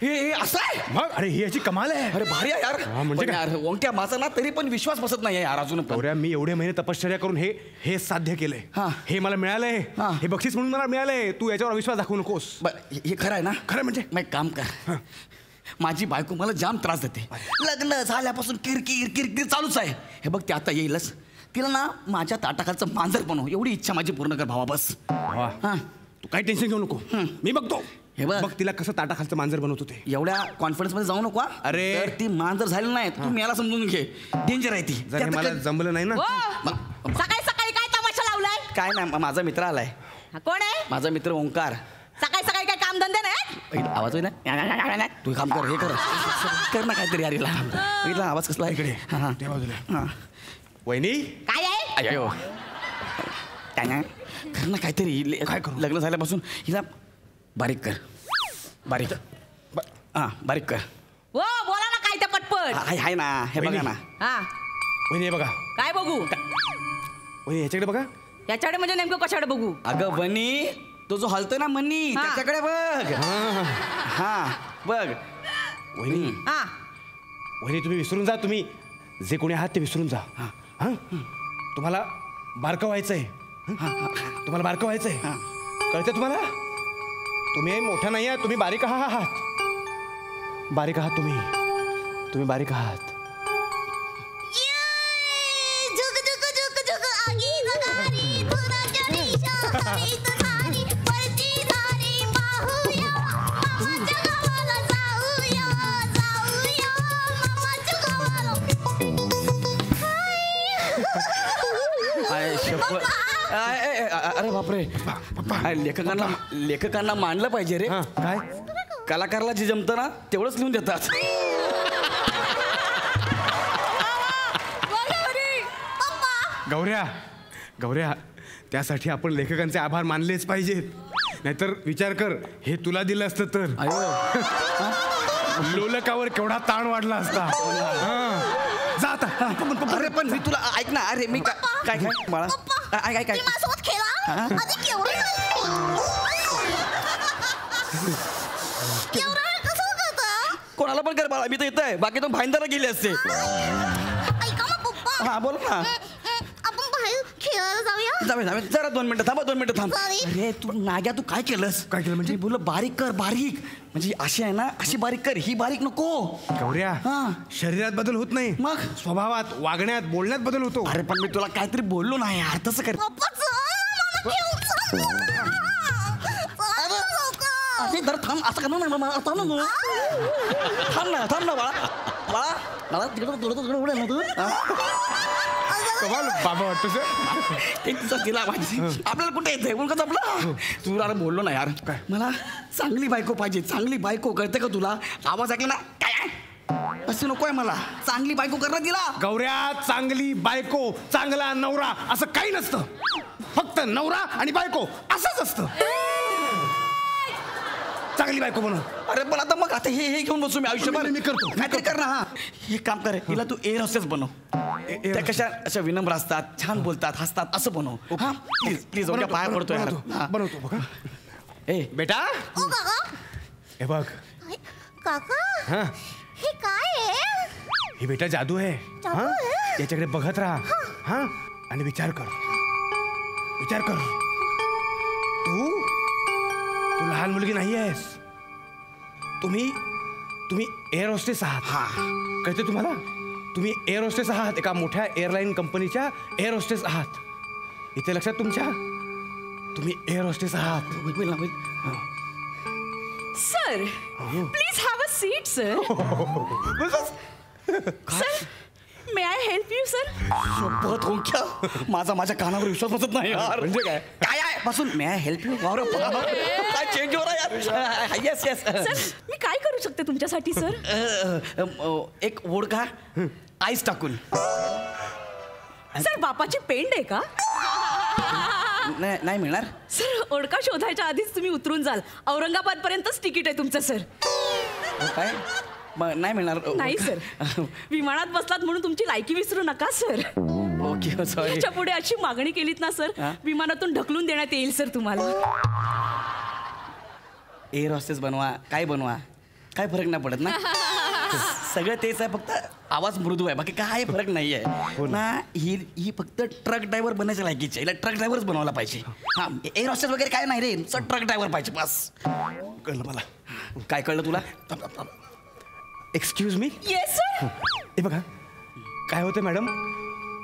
हे असं आहे. मग अरे ही याची कमाल आहे. अरे भारी आहे यार. म्हणजे पण काय? यार ओंक्या माझा ना तरी पण विश्वास बसत नाही यार अजून पण. गौऱ्या, मी एवढे महिने तपश्चर्या करून हे साध्य केलंय. हा. हे मला मिळालंय. हा. हे बक्षीस म्हणून मला मिळालंय. तू याच्यावर विश्वास दाखवू नकोस. हे खरं आहे ना? खरं म्हणजे? मग एक काम कर, माझी बायको मला जाम त्रास देते. लग्न झाल्यापासून किरकिर किरकिर चालूच आहे. हे बघ, ते आता येईलच. तिला ना माझ्या ताटाखालचं मांजर बनव एवढी इच्छा माझी पूर्ण कर भावा बस. वा. हा. तू काही टेन्शन घेऊ नको. मी बघतो. हे बघ. बघ तिला कसं ताटाखालचं मांजर बनवतो ते. एवढ्या कॉन्फिडन्स मध्ये जाऊ नको हा. अरे. तर ती मांजर झाली नाही तू मला समजून घे. डेंजर आहे ती. जर हे मला जमलं नाही ना. सकाळी सकाळी काय तमाशा लावलाय? काय नाही, माझा मित्र आलाय. हा, कोण आहे? माझा मित्र ओंकार. सकाळी सकाळी काय काम धंदे नाही? आवाज होईल ना? तू काम कर, हे कर ना काहीतरी यार. बघितला आवाज कसला आहे? इकडे. हा. त्या बाजूला. हा. वहिनी, काय आहे? अयो काय नाही, कर ना काहीतरी. काय करू? लग्न झाल्यापासून हिला बारीक कर. बारीक. हा बारीक कर. हो बोला ना काय ते पटपट. हाय ना, हे बघा ना. हा वहिनी हे बघा. काय बघू? वहिनी याच्याकडे बघा. याच्याकडे म्हणजे नेमकं कशाकडे बघू? अगं बनी, तो जो हलतोय ना मनी, हा. त्याच्याकडे बघ. हा बघ. वहिनी, हा वहिनी तुम्ही विसरून जा. तुम्ही जे कोणी आहात ते विसरून जा. हा. तुम्हाला बारकं व्हायचंय. तुम्हाला बारकं व्हायचंय. कळतंय तुम्हाला? तुम्ही मोठा नाही आहात, तुम्ही बारीक आहात. बारीक आहात तुम्ही. तुम्ही बारीक आहात. जुग जुग जुग जुग आगी जगारी धुराच्या निशाणीत झाली वरची झाली पाहूया मामाच्या गावाला जाऊया जाऊया मामाच्या गावाला. अरे बापरे, लेखकांना मानलं पाहिजे रे. काय? कलाकाराला जे जमतं ना तेवढंच लिहून देतात. गौऱ्या, गौऱ्या, त्यासाठी आपण लेखकांचे आभार मानलेच पाहिजेत. नाहीतर विचार कर, हे तुला दिलं असतं तर लोलकावर केवढा ताण वाढला असता. जा आता. अरे पण मी तुला ऐक ना. अरे मी काय काय बाळा काय काय माझ्यासोबत खेळा आधी केवढं कसं होतं? कोणाला पण कर बाळा, मी तर येतोय. बाकी तो भाईंदरला गेले असते. ऐका ना पप्पा. हा बोल ना. आपण बाहेर खेळायला जाऊया. जाऊया जरा 2 मिनिटं थांबा. 2 मिनिटं थांब. Sorry. अरे तू नाग्या, तू काय केलंस? काय केलं म्हणजे? बोल बारीक कर, बारीक. म्हणजे अशी आहे ना, अशी बारीक कर, ही बारीक नको. गौऱ्या, हा. शरीरात बदल होत नाही, मग? स्वभावात, वागण्यात, बोलण्यात बदल होतो. अरे पण मी तुला काहीतरी बोललो नाही यार, तसं कर. पप्पा चल, मला घेऊन चल ना. चल लवकर. अरे जरा थांब, असं कर ना. थांब ना बाळा. बाळा मला तिकडं उडेल ना तू. कमाल बाबा वाटतो सर. ते तुझं तिला माहिती आपल्याला कुठे येते मुलगा आपला तुला बोललो ना यार काय मला चांगली बायको पाहिजे. चांगली बायको कळते का तुला? आवाज ऐकला ना काय असं नकोय मला. चांगली बायको करणार तिला. गौऱ्या चांगली बायको चांगला नवरा असं काही नसतं. फक्त नवरा आणि बायको असंच असतं. चांगली बायको बनव. अरे पण आता मग आता हे घेऊन बसू मी आयुष्यभर. मी करतो काहीतरी कर ना. हा हे काम कर हिला तू एअर हॉस्टेस बनव. त्या कशा अशा विनम्र असतात छान बोलतात हसतात असं बनव. हा प्लीज प्लीज ओके पाया पडतो यार. बनवतो बघा. ए बेटा ओ काका. हे बघ काका हा हे काय आहे? ही बेटा जादू आहे. जादू हा? आहे? याच्याकडे बघत राहा. हा आणि विचार कर. विचार कर. तू लहान मुलगी नाही आहेस. तुम्ही एअर होस्टेस आहात. हा कळते तुम्हाला? तुम्ही एअर होस्टेस आहात. एका मोठ्या एअरलाईन कंपनीच्या एअर होस्टेस आहात. इथे लक्षात तुमच्या तुम्ही एअर होस्टेस आहात. होईल ना होईल. Sir please have a seat sir. Sir may I help you sir? शपथ हो क्या माझ्या कानावर विश्वास बसत नाही यार. म्हणजे काय? काय आहे पासून मी हेल्प यू काय चेंज हो रहा यार. येस येस सर मी काय करू शकते तुमच्यासाठी सर? एक वोडका आईस टाकून. सर बापाची पेंड आहे का? नाही मिळणार. सर ओळखा शोधायच्या आधीच तुम्ही उतरून जाल. औरंगाबाद पर्यंतच तिकीट आहे तुमचं सर. काय नाही मिळणार. नाही सर विमानात बसलात म्हणून तुमची लायकी विसरू नका सर. Okay sorry. याच्या पुढे अशी मागणी केलीत ना सर विमानातून ढकलून देण्यात येईल सर तुम्हाला. एअर हॉस्टेस बनवा काय बनवा काय फरक नाही पडत ना. सगळं तेच आहे फक्त आवाज मृदू आहे बाकी काय फरक नाही आहे ना. ही फक्त ट्रक ड्रायव्हर बनायच्या लायकीची आहे. हिला ट्रक ड्रायव्हरच बनवायला पाहिजे. हा एअर हॉस्टेस वगैरे काय नाही रे. ट्रक ड्रायव्हर पाहिजे बस. कळलं मला. काय कळलं तुला? Excuse me. Yes sir. हे बघा काय होतं मॅडम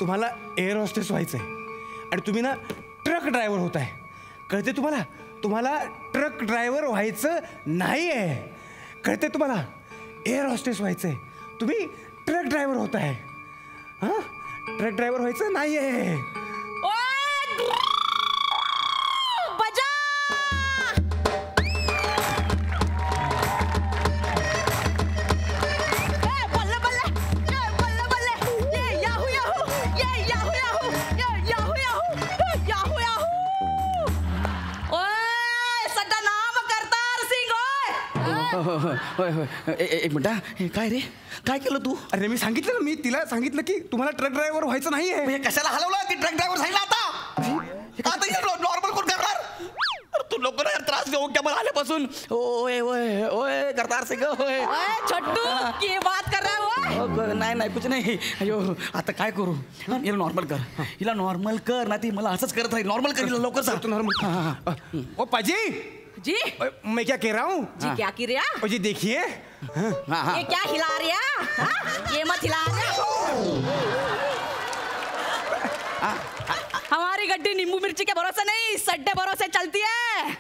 तुम्हाला एअर होस्टेस व्हायचं आहे आणि तुम्ही ना ट्रक ड्रायव्हर होत आहे. कळते तुम्हाला? तुम्हाला ट्रक ड्रायव्हर व्हायचं नाही आहे. कळते तुम्हाला? एअर होस्टेस व्हायचं आहे. तुम्ही ट्रक ड्रायव्हर होत आहे. हां ट्रक ड्रायव्हर व्हायचं नाही आहे. होय होय एक मिनिट. काय रे काय केलं तू? अरे मी सांगितलं ना. मी तिला सांगितलं की तुम्हाला ट्रक ड्रायव्हर व्हायचं नाही आहे. कशाला हलवलं? ती ट्रक ड्रायव्हर सांगितलं आता नॉर्मल कोण करणार? तू लोक त्रास देऊ क्या मला आल्यापासून. ओय ओय ओय करतार सिंग होय छोटू की बात कर रहा है? नाही कुछ नाही. अयो आता काय करू? हिला नॉर्मल कर. हिला नॉर्मल कर ना. ती मला असंच करत राहील. नॉर्मल कर हिला लवकर सांगतो. नॉर्मल. ओ पाजी जी मैं क्या कह रहा हूँ जी क्या की रिया? ओ जी देखिए ये क्या हिला रिया? ये मत हिला हमारी गड्डी नींबू मिर्ची के भरोसे नहीं सड्डे भरोसे चलती है.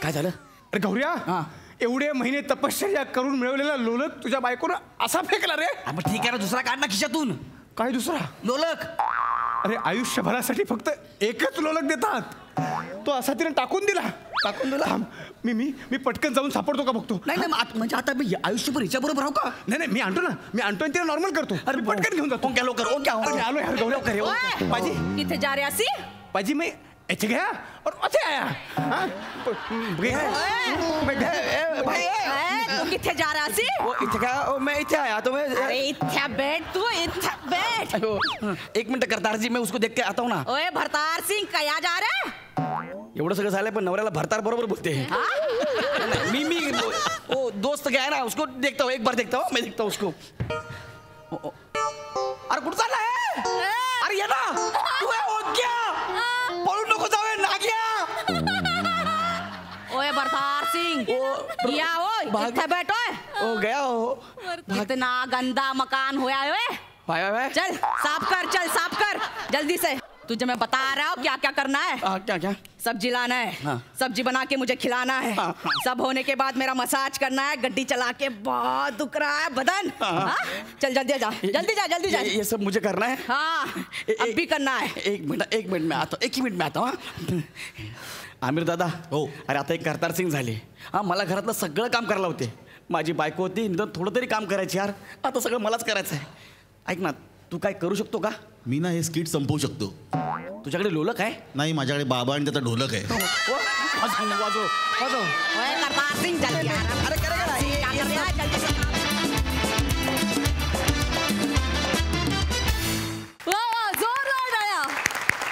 काय झालं? अरे गौऱ्या एवढे महिने तपश्चर्या करून मिळवलेला लोलक तुझ्या बायकोनं असा फेकला रे. ठीक आहे ना दुसरा काढ ना खिशातून. काय दुसरा लोलक? अरे आयुष्यभरासाठी फक्त एकच लोलक देतात. तो असा तिने टाकून दिला. मी पटकन जाऊन सापडतो का बघतो. नाही म्हणजे आता मी आयुष्यभर हिच्या बरोबर राहू का? नाही मी आणतो ना. मी आणतो आणि तिला नॉर्मल करतो. अरे पटकन घेऊन जातो. लवकर अरे आलो यार गौऱ्या. पाजी किथे जा रहे सी? पाजी मैं ऐसे गया और ऐसे आया. तू किथे जा रहा सी? मैं इथे आया तो मैं. अरे इथे बैठ तू इथे बैठ. एक मिनिट करतार जी मैं उसको देख के आता हूँ ना. ओए भरतार सिंह कया जा रहे? एवढं सगळं झालंय पण नवऱ्याला भरतार बरोबर बोलते. मी वो दोस्त गया ना उसको देखता हूँ. एक बार देखता हूँ. मैं देखता हूँ उसको. अरे कुठं चालला आहे? अरे ये ना तू हो क्या पळून नको जावे नाग्या. ओए भरतार सिंह या हो इथे बैठो. ओ गया हो. इतना गंदा मकान होया है. भाई चल साफ कर जल्दी से. तुझे मैं बता रहा हूँ क्या क्या करना है। क्या क्या? सब्जी लाना है, हाँ। सब्जी बना के मुझे खिलाना है, हाँ, हाँ। सब होने के बाद मेरा मसाज करना है, गड्डी चला के बहुत दुख रहा है बदन। हाँ? चल जल्दी जा, जल्दी जा, जल्दी जा। ये सब मुझे करना है? हाँ, अब भी करना है। एक मिनिट में आता हूँ, एक ही मिनिट में आता हूँ। आमिर दादा, हो अरे आता एक करतार सिंग झाले. हा मला घरातलं सगळं काम करायला होते. माझी बायको होती, निदान थोडं तरी काम करायची यार. आता सगळं मलाच करायचं आहे. ऐक ना, तू काय करू शकतो का? मी ना हे स्किट संपवू शकतो. तुझ्याकडे लोलक आहे? नाही, माझ्याकडे बाबा आणि त्याचा ढोलक आहे. वाजव. ओए करतार सिंग जल्दी आ. अरे क्या कर रहा है जल्दी से. वा जोरदार टाळ्या.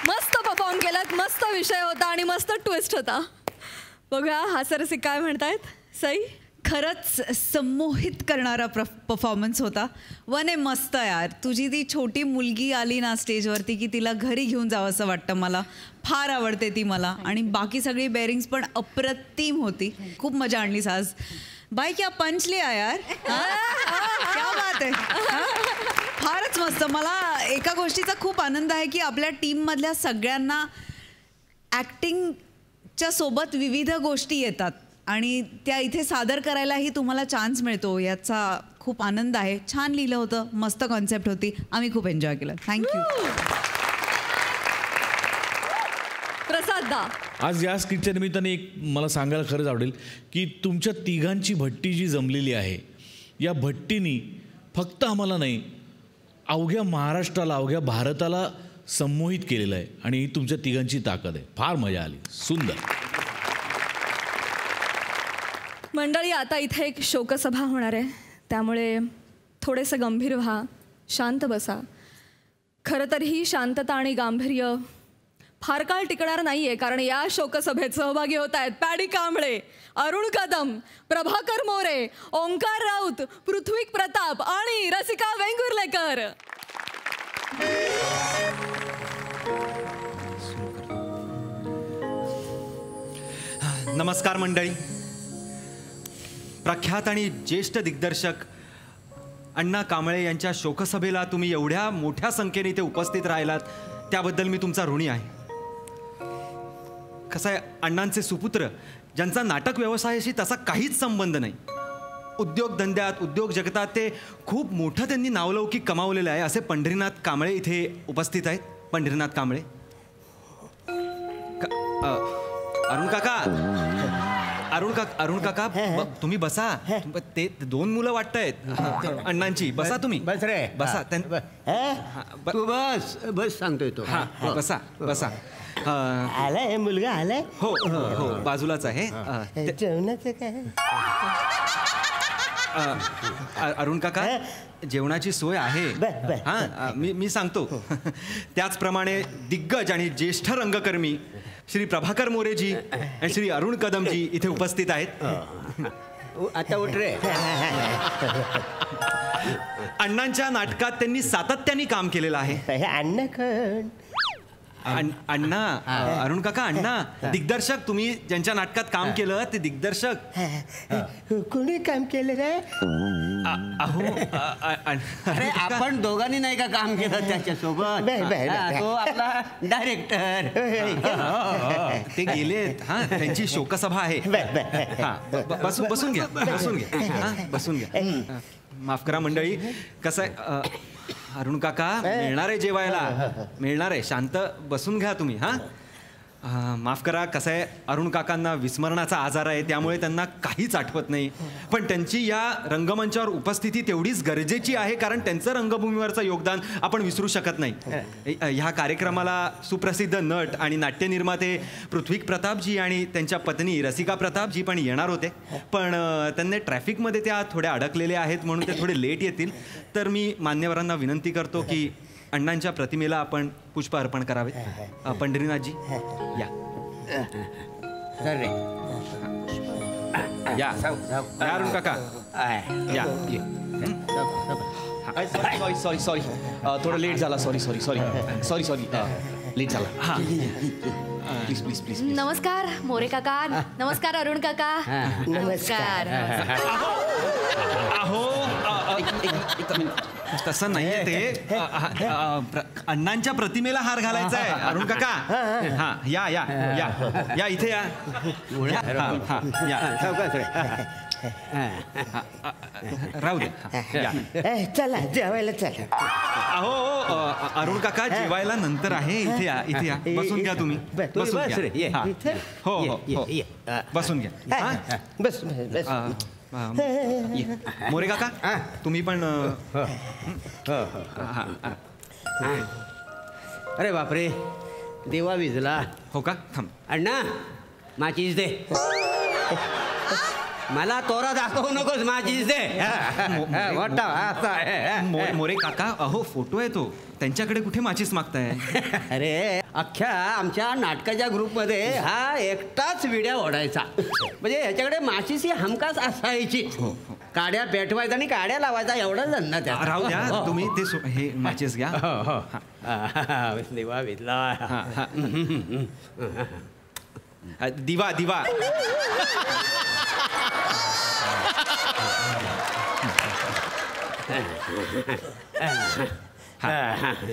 मस्त परफॉर्म केलात, मस्त विषय होता आणि मस्त ट्विस्ट होता. बघूया हास्यरसिक काय म्हणतायत. सई, खरंच संमोहित करणारा परफॉर्मन्स होता. वने मस्त यार, तुझी ती छोटी मुलगी आली ना स्टेजवरती की तिला घरी घेऊन जावं असं वाटतं मला. फार आवडते ती मला. आणि बाकी सगळी बेअरिंग्स पण अप्रतिम होती. खूप मजा आणलीस आज. बाई क्या पंच लिया यार. क्या बात आहे. फारच मस्त. मला एका गोष्टीचा खूप आनंद आहे की आपल्या टीममधल्या सगळ्यांना ॲक्टिंगच्या सोबत विविध गोष्टी येतात आणि त्या इथे सादर करायलाही तुम्हाला चान्स मिळतो. याचा खूप आनंद आहे. छान लिहिलं होतं, मस्त कॉन्सेप्ट होती. आम्ही खूप एन्जॉय केलं. थँक्यू. प्रसाद दा, आज या स्किटच्या निमित्ताने एक मला सांगायला खरंच आवडेल की तुमच्या तिघांची भट्टी जी जमलेली आहे, या भट्टीनी फक्त आम्हाला नाही, अवघ्या महाराष्ट्राला, अवघ्या भारताला संमोहित केलेलं आहे. आणि ही तुमच्या तिघांची ताकद आहे. फार मजा आली. सुंदर. मंडळी, आता इथे एक शोकसभा होणार आहे, त्यामुळे थोडेसे गंभीर व्हा, शांत बसा. खरं तर ही शांतता आणि गांभीर्य फार काळ टिकणार नाही आहे, कारण या शोकसभेत सहभागी होत आहेत पॅडी कांबळे, अरुण कदम, प्रभाकर मोरे, ओंकार राऊत, पृथ्वी प्रताप आणि रसिका वेंगुर्लेकर. नमस्कार मंडळी. प्रख्यात आणि ज्येष्ठ दिग्दर्शक अण्णा कांबळे यांच्या शोकसभेला तुम्ही एवढ्या मोठ्या संख्येने इथे उपस्थित राहिलात त्याबद्दल मी तुमचा ऋणी आहे. कसं आहे, अण्णांचे सुपुत्र ज्यांचा नाटक व्यवसायाशी तसा काहीच संबंध नाही, उद्योगधंद्यात, उद्योग जगतात ते खूप मोठं त्यांनी नावलौकिक कमावलेलं आहे, असे पंढरीनाथ कांबळे इथे उपस्थित आहेत. पंढरीनाथ कांबळे. अरुण काका तुम्ही बसा. ते 2 मुलं वाटतायत अण्णांची. बसा तुम्ही. बस रे. बसा. तू बस सांगतोय तो. बसा बसा. आलाय मुलगा आलाय. हो हो बाजूलाच आहे. जेवणाचं काय? अरुण काका, जेवणाची सोय आहे. हां, मी सांगतो. त्याचप्रमाणे दिग्गज आणि ज्येष्ठ रंगकर्मी श्री प्रभाकर मोरेजी आणि श्री अरुण कदमजी इथे उपस्थित आहेत. आता उठ रे. अण्णांच्या नाटकात त्यांनी सातत्याने काम केलेलं आहे. अण्णा, अरुण काका, अण्णा दिग्दर्शक, तुम्ही ज्यांच्या नाटकात काम केलं ते दिग्दर्शक. कोणी काम केलं रे? अरे आपण दोघांनी नाही का काम केलं त्याच्यासोबत? तो आपला डायरेक्टर. ते गेलेत. हा, त्यांची शोकसभा आहे. बसून घ्या. बसून घ्या. माफ करा मंडळी. कसं आहे, अरुण काका मिळणार आहे जेवायला, मिळणार आहे. शांत बसून घ्या तुम्ही. हां, माफ करा. कसं आहे, अरुण काकांना विस्मरणाचा आजार आहे, त्यामुळे त्यांना काहीच आठवत नाही. पण त्यांची या रंगमंचावर उपस्थिती तेवढीच गरजेची आहे, कारण त्यांचं रंगभूमीवरचं योगदान आपण विसरू शकत नाही. ह्या कार्यक्रमाला सुप्रसिद्ध नट आणि नाट्यनिर्माते पृथ्वी प्रतापजी आणि त्यांच्या पत्नी रसिका प्रतापजी पण येणार होते, पण त्यांनी ट्रॅफिकमध्ये त्या थोड्या अडकलेल्या आहेत, म्हणून ते थोडे लेट येतील. तर मी मान्यवरांना विनंती करतो की अण्णांच्या प्रतिमेला आपण पुष्प अर्पण करावे. पंढरीनाथजी या. या अरुण काका या. सॉरी थोडं लेट झाला. सॉरी लेट झाला. हां, प्लीज. नमस्कार मोरे काका. नमस्कार अरुण काका. नमस्कार. अहो तसं नाहीये ते अण्णांच्या प्रतिमेला हार घालायचा आहे अरुण काका. हा या या या या इथे या. राहू दे. चला जेवायला चला. अहो अरुण काका जेवायला नंतर आहे. इथे या इथे या. बसून घ्या तुम्ही. बसून घ्या. हो हो हो बसून घ्या. बस मोरे काका तुम्ही पण. अरे बापरे देवा विजला. हो का. थांब अण्णा माचीस दे. मला तोरा दाखवू नकोस माझीच दे. मोरे काका अहो फोटो आहे तो. त्यांच्याकडे कुठे माचीस मागताय. अरे अख्ख्या आमच्या नाटकाच्या ग्रुपमध्ये हा एकटाच विड्या ओढायचा. म्हणजे ह्याच्याकडे माचीस ही हमखास असायची. काड्या पेटवायचा आणि काड्या लावायचा एवढा धंदा त्या. राहू द्या तुम्ही ते हे माचीस घ्या. देवा विजला. दिवा दिवा.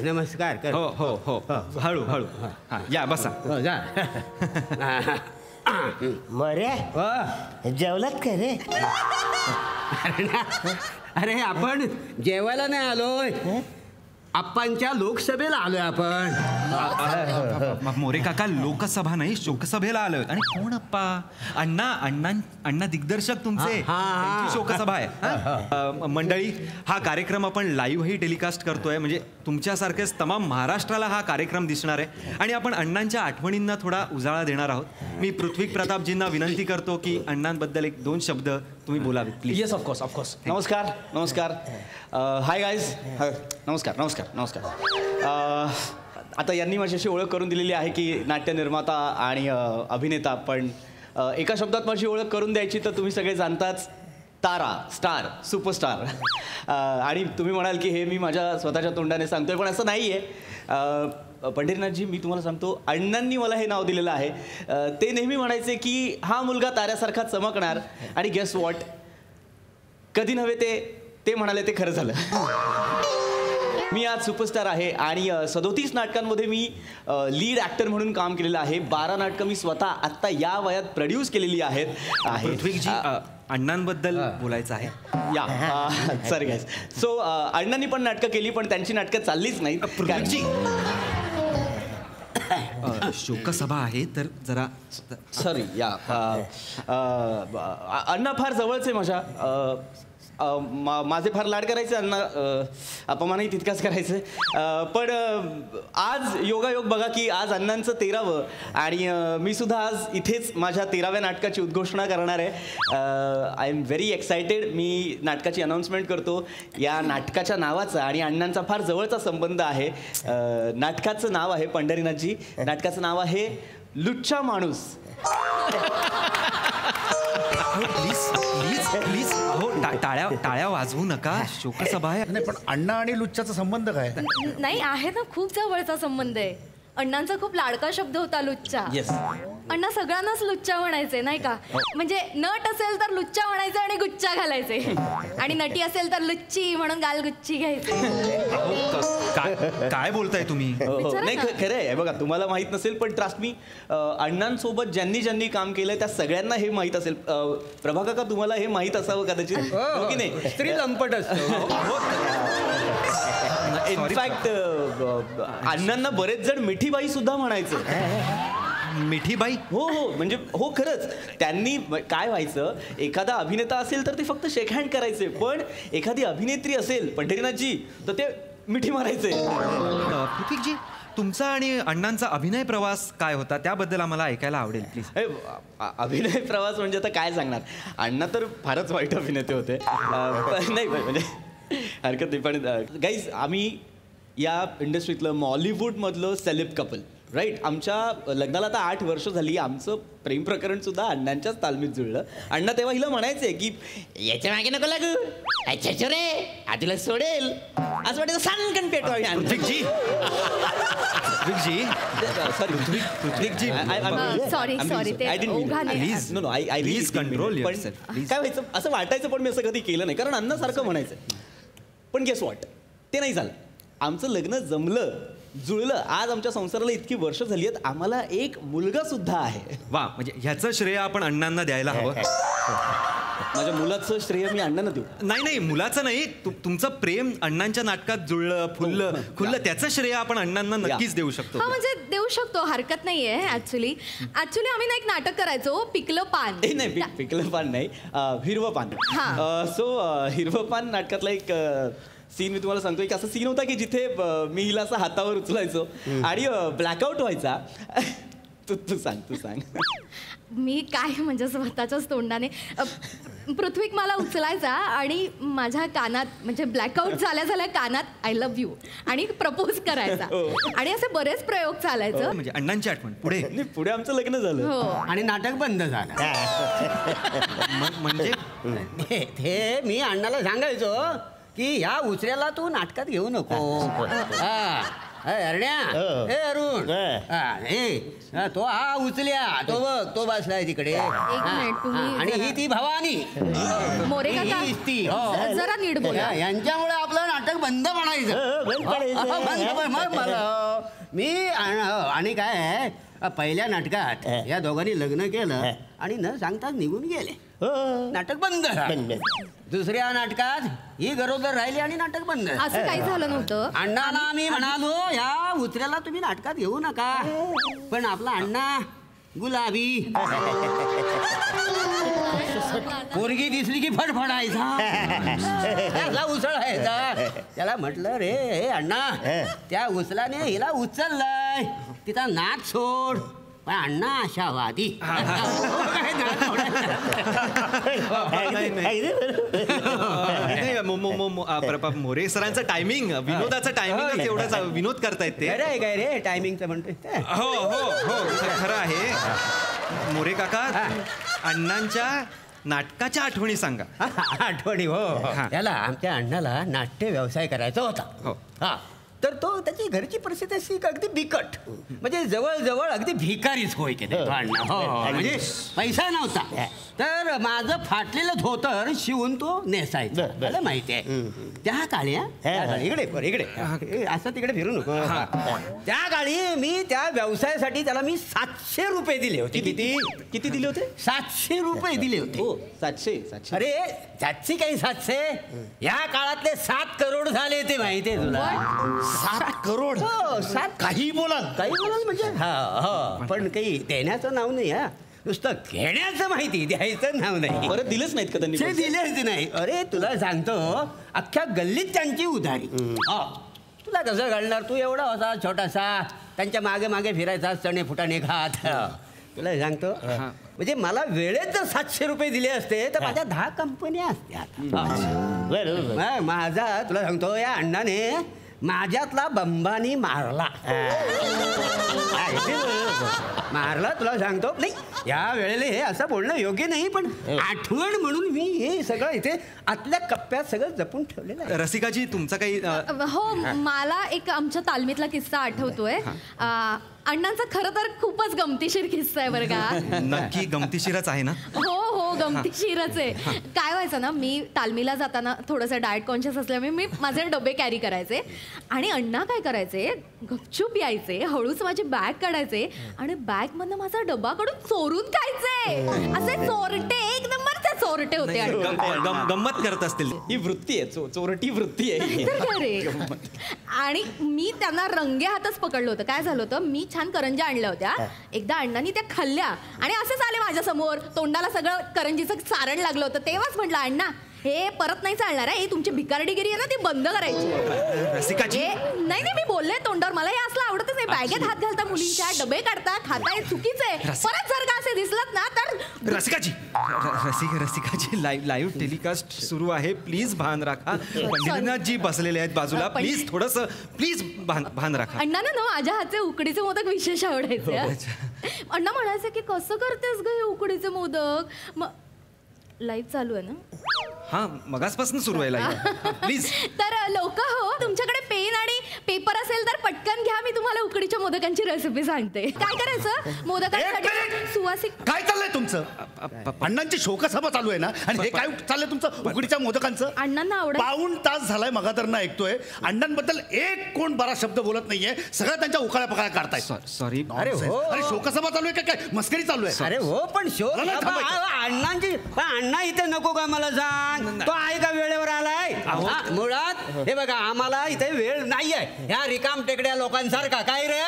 नमस्कार कर. हो हो हो हळू हळू. या बसा. मरे जेवलात का रे. अरे आपण जेवायला नाही आलोय. आप्पांच्या लोकसभेला आलोय आपण. मोरे काका लोकसभा नाही शोकसभेला आलोय. आणि कोण अप्पा. अण्णा दिग्दर्शक तुमचे. शोकसभा आहे. मंडळी हा कार्यक्रम आपण लाईव्हही टेलिकास्ट करतोय. म्हणजे तुमच्यासारखेच तमाम महाराष्ट्राला हा कार्यक्रम दिसणार आहे. आणि आपण अण्णांच्या आठवणींना थोडा उजाळा देणार आहोत. मी पृथ्वी प्रतापजींना विनंती करतो की अण्णांबद्दल 1-2 शब्द तुम्ही बोलावेत प्लीज. Yes of course of course. नमस्कार नमस्कार. Hi guys. नमस्कार नमस्कार नमस्कार. आता यांनी माझ्याशी ओळख करून दिलेली आहे की नाट्य निर्माता आणि अभिनेता. पण एका शब्दात माझी ओळख करून द्यायची तर तुम्ही सगळे जाणताच. तारा, स्टार, सुपरस्टार. आणि तुम्ही म्हणाल की हे मी माझ्या स्वतःच्या तोंडाने सांगतोय पण असं नाही आहे. पंढरीनाथजी मी तुम्हाला सांगतो अण्णांनी मला हे नाव दिलेलं आहे. ते नेहमी म्हणायचे की हा मुलगा ताऱ्यासारखा चमकणार. आणि गेस वॉट कधी नव्हे ते म्हणाले ते खरं झालं. मी आज सुपरस्टार आहे आणि 37 नाटकांमध्ये मी लीड ॲक्टर म्हणून काम केलेलं आहे. 12 नाटकं मी स्वतः आत्ता या वयात प्रोड्यूस केलेली आहेत. पृथ्वीजी अण्णांबद्दल बोलायचं आहे. या सर गाईज. सो अण्णांनी पण नाटकं केली पण त्यांची नाटकं चाललीच नाहीत. पृथ्वीजी शोकसभा आहे तर जरा सॉरी. या अण्णा फार जवळचे माझ्या. माझे फार लाड करायचे अण्णा. अपमानही तितकाच करायचे. पण आज योगायोग बघा की आज अण्णांचं 13वं आणि मी सुद्धा आज इथेच माझ्या 13व्या नाटकाची उद्घोषणा करणार आहे. I am very excited. मी नाटकाची अनाऊन्समेंट करतो. या नाटकाच्या नावाचा आणि अण्णांचा फार जवळचा संबंध आहे. नाटकाचं नाव आहे पंढरीनाथजी. नाटकाचं नाव आहे लुच्चा माणूस. प्लीज प्लीज प्लीज अहो टाळ्या वाजवू नका. शोकसभा आहे. नाही पण अण्णा आणि लुच्चाचा संबंध काय. नाही आहे ना खूप जवळचा संबंध आहे. अण्णांचा खूप लाडका शब्द होता लुच्चा. अण्णा सगळ्यांनाच लुच्चा म्हणायचे नाही का. म्हणजे नट असेल तर लुच्चा म्हणायचे आणि गुच्चा घालायचे. आणि नटी असेल तर लुच्ची म्हणून गालगुच्ची घ्यायचे. काय बोलताय तुम्ही. नाही खरं आहे बघा. तुम्हाला माहित नसेल पण ट्रस्ट मी अण्णांसोबत ज्यांनी काम केलंय त्या सगळ्यांना हे माहीत असेल. प्रभा काका तुम्हाला हे माहीत असावं कदाचित हो की नाही. स्त्री लंपट इनफॅक्ट अण्णांना बरेच जण मिठीबाई सुद्धा म्हणायचे. मिठीबाई. हो हो म्हणजे हो खरंच. त्यांनी काय व्हायचं एखादा अभिनेता असेल तर ते फक्त शेक हँड करायचे. पण एखादी अभिनेत्री असेल पंढरीनाथजी तर ते मिठी मारायचे. पृथ्वीजी तुमचा आणि अण्णांचा अभिनय प्रवास काय होता त्याबद्दल आम्हाला ऐकायला आवडेल प्लीज. अभिनय प्रवास म्हणजे आता काय सांगणार. अण्णा तर फारच वाईट अभिनेते होते. नाही म्हणजे हरकत नाही. पण गाईज आम्ही या इंडस्ट्रीतलं मॉलिवूडमधलं सेलेब कपल राईट. आमच्या लग्नाला आता 8 वर्ष झाली. आमचं प्रेम प्रकरण सुद्धा अण्णांच्याच तालमीत जुळलं. अण्णा तेव्हा हिला म्हणायचे की याच्या मागे नको लागू. अच्छा रे आधीला सोडेल असं वाटायचं. सांगण पेटवावी. काय व्हायचं असं वाटायचं पण मी असं कधी केलं नाही कारण अण्णासारखं म्हणायचं. पण गेस वॉट, ते नाही झालं. आमचं लग्न जमलं, जुळलं. आज आमच्या संसाराला इतकी वर्ष झाली आहेत, आम्हाला एक मुलगा सुद्धा आहे. वा, म्हणजे ह्याचं श्रेय आपण अण्णांना द्यायला हवं. माझ्या मुलाचं श्रेय मी अण्णांना देऊ? नाही, मुलाचं नाही, तुमचं प्रेम अण्णांच्या नाटकात जुळलं, फुललं, खुललं, त्याचं श्रेय आपण अण्णांना नक्कीच देऊ शकतो. हा, म्हणजे देऊ शकतो, हरकत नाहीये. ऍक्च्युली आम्ही ना एक नाटक करायचो, पिकलं पान. नाही, पिकलं पान नाही, हिरवं पान. सो हिरवं पान नाटकातला एक सीन मी तुम्हाला सांगतो. एक असा सीन होता की जिथे मी हिला असं हातावर उचलायचो आणि ब्लॅकआउट व्हायचा. तू सांग. मी काय म्हणजे स्वतःच्याच तोंडाने पृथ्वीक मला उचलायचा आणि माझ्या कानात म्हणजे ब्लॅकआउट झाल्या कानात आय लव्ह यू आणि प्रपोज करायचा. आणि असे बरेच प्रयोग चालायचं. म्हणजे अण्णांची आठवण पुढे आमचं लग्न झालं आणि नाटक बंद झालं. म्हणजे हे मी अण्णाला सांगायचो की ह्या उचऱ्याला तू नाटकात घेऊ नको. अरण्या, हे अरुण, तो हा उचल्या, तो बघ, तो बसलाय तिकडे. आणि ही ती भवानी, मोरे काका, ती जरा नीट बोला. यांच्यामुळे आपलं नाटक बंद म्हणायचं. मी आणि काय पहिल्या नाटकात या दोघांनी लग्न केलं आणि न सांगताच निघून गेले. नाटक बंद. दुसऱ्या नाटकात ही गरोदर राहिली आणि नाटक बंद. असं काही झालं नव्हतं. अण्णाला आम्ही म्हणालो या उचऱ्याला तुम्ही नाटकात घेऊ नका, पण आपला अण्णा गुलाबी पोरगी दिसली की फडफडायचा, उसळायचा. त्याला म्हटलं रे अण्णा, त्या उचलाने हिला उचललंय, तिचा नाक सोड. पण अण्णा आशावादी. मोरे सरांचं टायमिंग, विनोदाचं टायमिंग एवढाच विनोद करतायत ते. काय रे टायमिंगचं म्हणतोय. हो खरं आहे. मोरे काका, अण्णांच्या नाटकाच्या आठवणी सांगा. आठवणी? हो, त्याला आमच्या अण्णाला नाट्य व्यवसाय करायचा होता. हा, तर तो त्याची घरची परिस्थिती अशी अगदी बिकट, म्हणजे जवळ अगदी भिकारीच होय की नाही. म्हणजे पैसा नव्हता, तर माझं फाटलेलं धोतर शिवून तो नेसायचा. मला माहिती आहे त्या काळी, इकडे असं तिकडे फिरू नको. त्या काळी मी त्या व्यवसायासाठी त्याला मी 700 रुपये दिले होते. किती दिले होते? 700 रुपये दिले होते. 700? अरे 700 काही 700, या काळातले 7 करोड झाले ते माहिती आहे तुला. 7 करोड? हो, 7. काही बोलाल म्हणजे हा, पण काही देण्याचं नाव नाही. हा, नुसतं घेण्याचं माहिती, द्यायचं नाव नाही. परत दिलंच नाहीत का त्यांनी? दिलेच नाही. अरे तुला सांगतो, अख्ख्या गल्लीत त्यांची उधारी. तुला कसं घालणार? तू एवढा होता छोटासा, त्यांच्या मागे मागे फिरायचा चणे फुटाणे खात. तुला सांगतो, म्हणजे मला वेळेत जर 700 रुपये दिले असते तर माझ्या 10 कंपन्या असत्या. माझा तुला सांगतो, या अण्णाने माझ्यातला बंबानी मारला. तुला सांगतो. नाही, या वेळेला हे असं बोलणं योग्य नाही, पण आठवण म्हणून मी हे सगळं इथे आतल्या कप्प्यात सगळं जपून ठेवलेलं आहे. रसिकाजी, तुमचा काही? हो, मला एक आमच्या तालमीतला किस्सा आठवतोय. अण्णांचा खरं तर खूपच गमतीशीर किस्सा आहे बरं का. नक्की गमतीशीरच आहे ना? हो, गमतीशीरच आहे. काय व्हायचं ना, मी तालमीला जाताना थोडंसं डाएट कॉन्शियस असल्यामुळे मी माझे डबे कॅरी करायचे आणि अण्णा काय करायचे, गपचूप यायचे, हळूच माझी बॅग काढायचे आणि बॅग मधनं माझा डबा काढून चोरून खायचे. असे चोरटे, एक नंबरचे चोरटे होते. गंमत करत असतील. ही वृत्ती आहे, चोरटी वृत्ती आहे. आणि मी त्यांना रंगे हातच पकडलं होतं. काय झालं होतं, मी छान करंज्या आणल्या होत्या. एकदा अण्णांनी त्या खाल्ल्या आणि असेच आले माझ्या समोर, तोंडाला सगळं करंजीचं सारण लागलं होतं. तेव्हाच म्हटलं, अण्णा हे परत नाही चालणार आहे, तुमची भिकारडीगिरी आहे ना ती बंद करायची. नाही, मी बोलले तोंडावर, मला हे असलं आवडतच नाही. बॅगेत हात घालता मुलींच्या, डबे काढता, खाता, हे चुकीचं आहे. परत जर का असे दिसलात ना तर रसिकाजी लाईव्ह टेलिकास्ट सुरू आहे, प्लीज भान राखा. पंडितनाथजी बसलेले आहेत बाजूला, प्लीज थोडंसं प्लीज भान राखा. अण्णांना ना माझ्या हातचे उकडीचे मोदक विशेष आवडायचे. अण्णा म्हणायचे की कसं करतेस ग हे उकडीचे मोदक. लाईव्ह चालू आहे ना? हा, मगासपासून सुरू आहे लाईव्ह. प्लीज. तर लोक हो, तुमच्याकडे पेन आणि पेपर पेपर असेल तर पटकन घ्या, मी तुम्हाला उकडीच्या मोदकांची रेसिपी सांगते. काय करायचं मोदकांसाठी सुवासिक. काय चाललंय तुमचं? अण्णांची शोकसभा चालू आहे ना, आणि हे काय चाललंय तुमचं उकडीच्या मोदकांचं? अण्णांना आवडत. पाऊण तास झालाय मगातरनं ऐकतोय. अण्णांबद्दल एक कोण बारा शब्द बोलत नाहीये, सगळं त्यांच्या उकाळ्या पकाळ्या काढताय. सॉरी. अरे हो, अरे शोकसभा चालू आहे काय? मस्करी चालू आहे? अरे हो, पण अण्णांची अण्णा इथे नको का मला सांग? तो आहे का वेळेवर आलाय? मुळात हे बघा, आम्हाला इथे वेळ नाहीये ह्या रिकाम टेकड्या लोकांसारखा. काय रे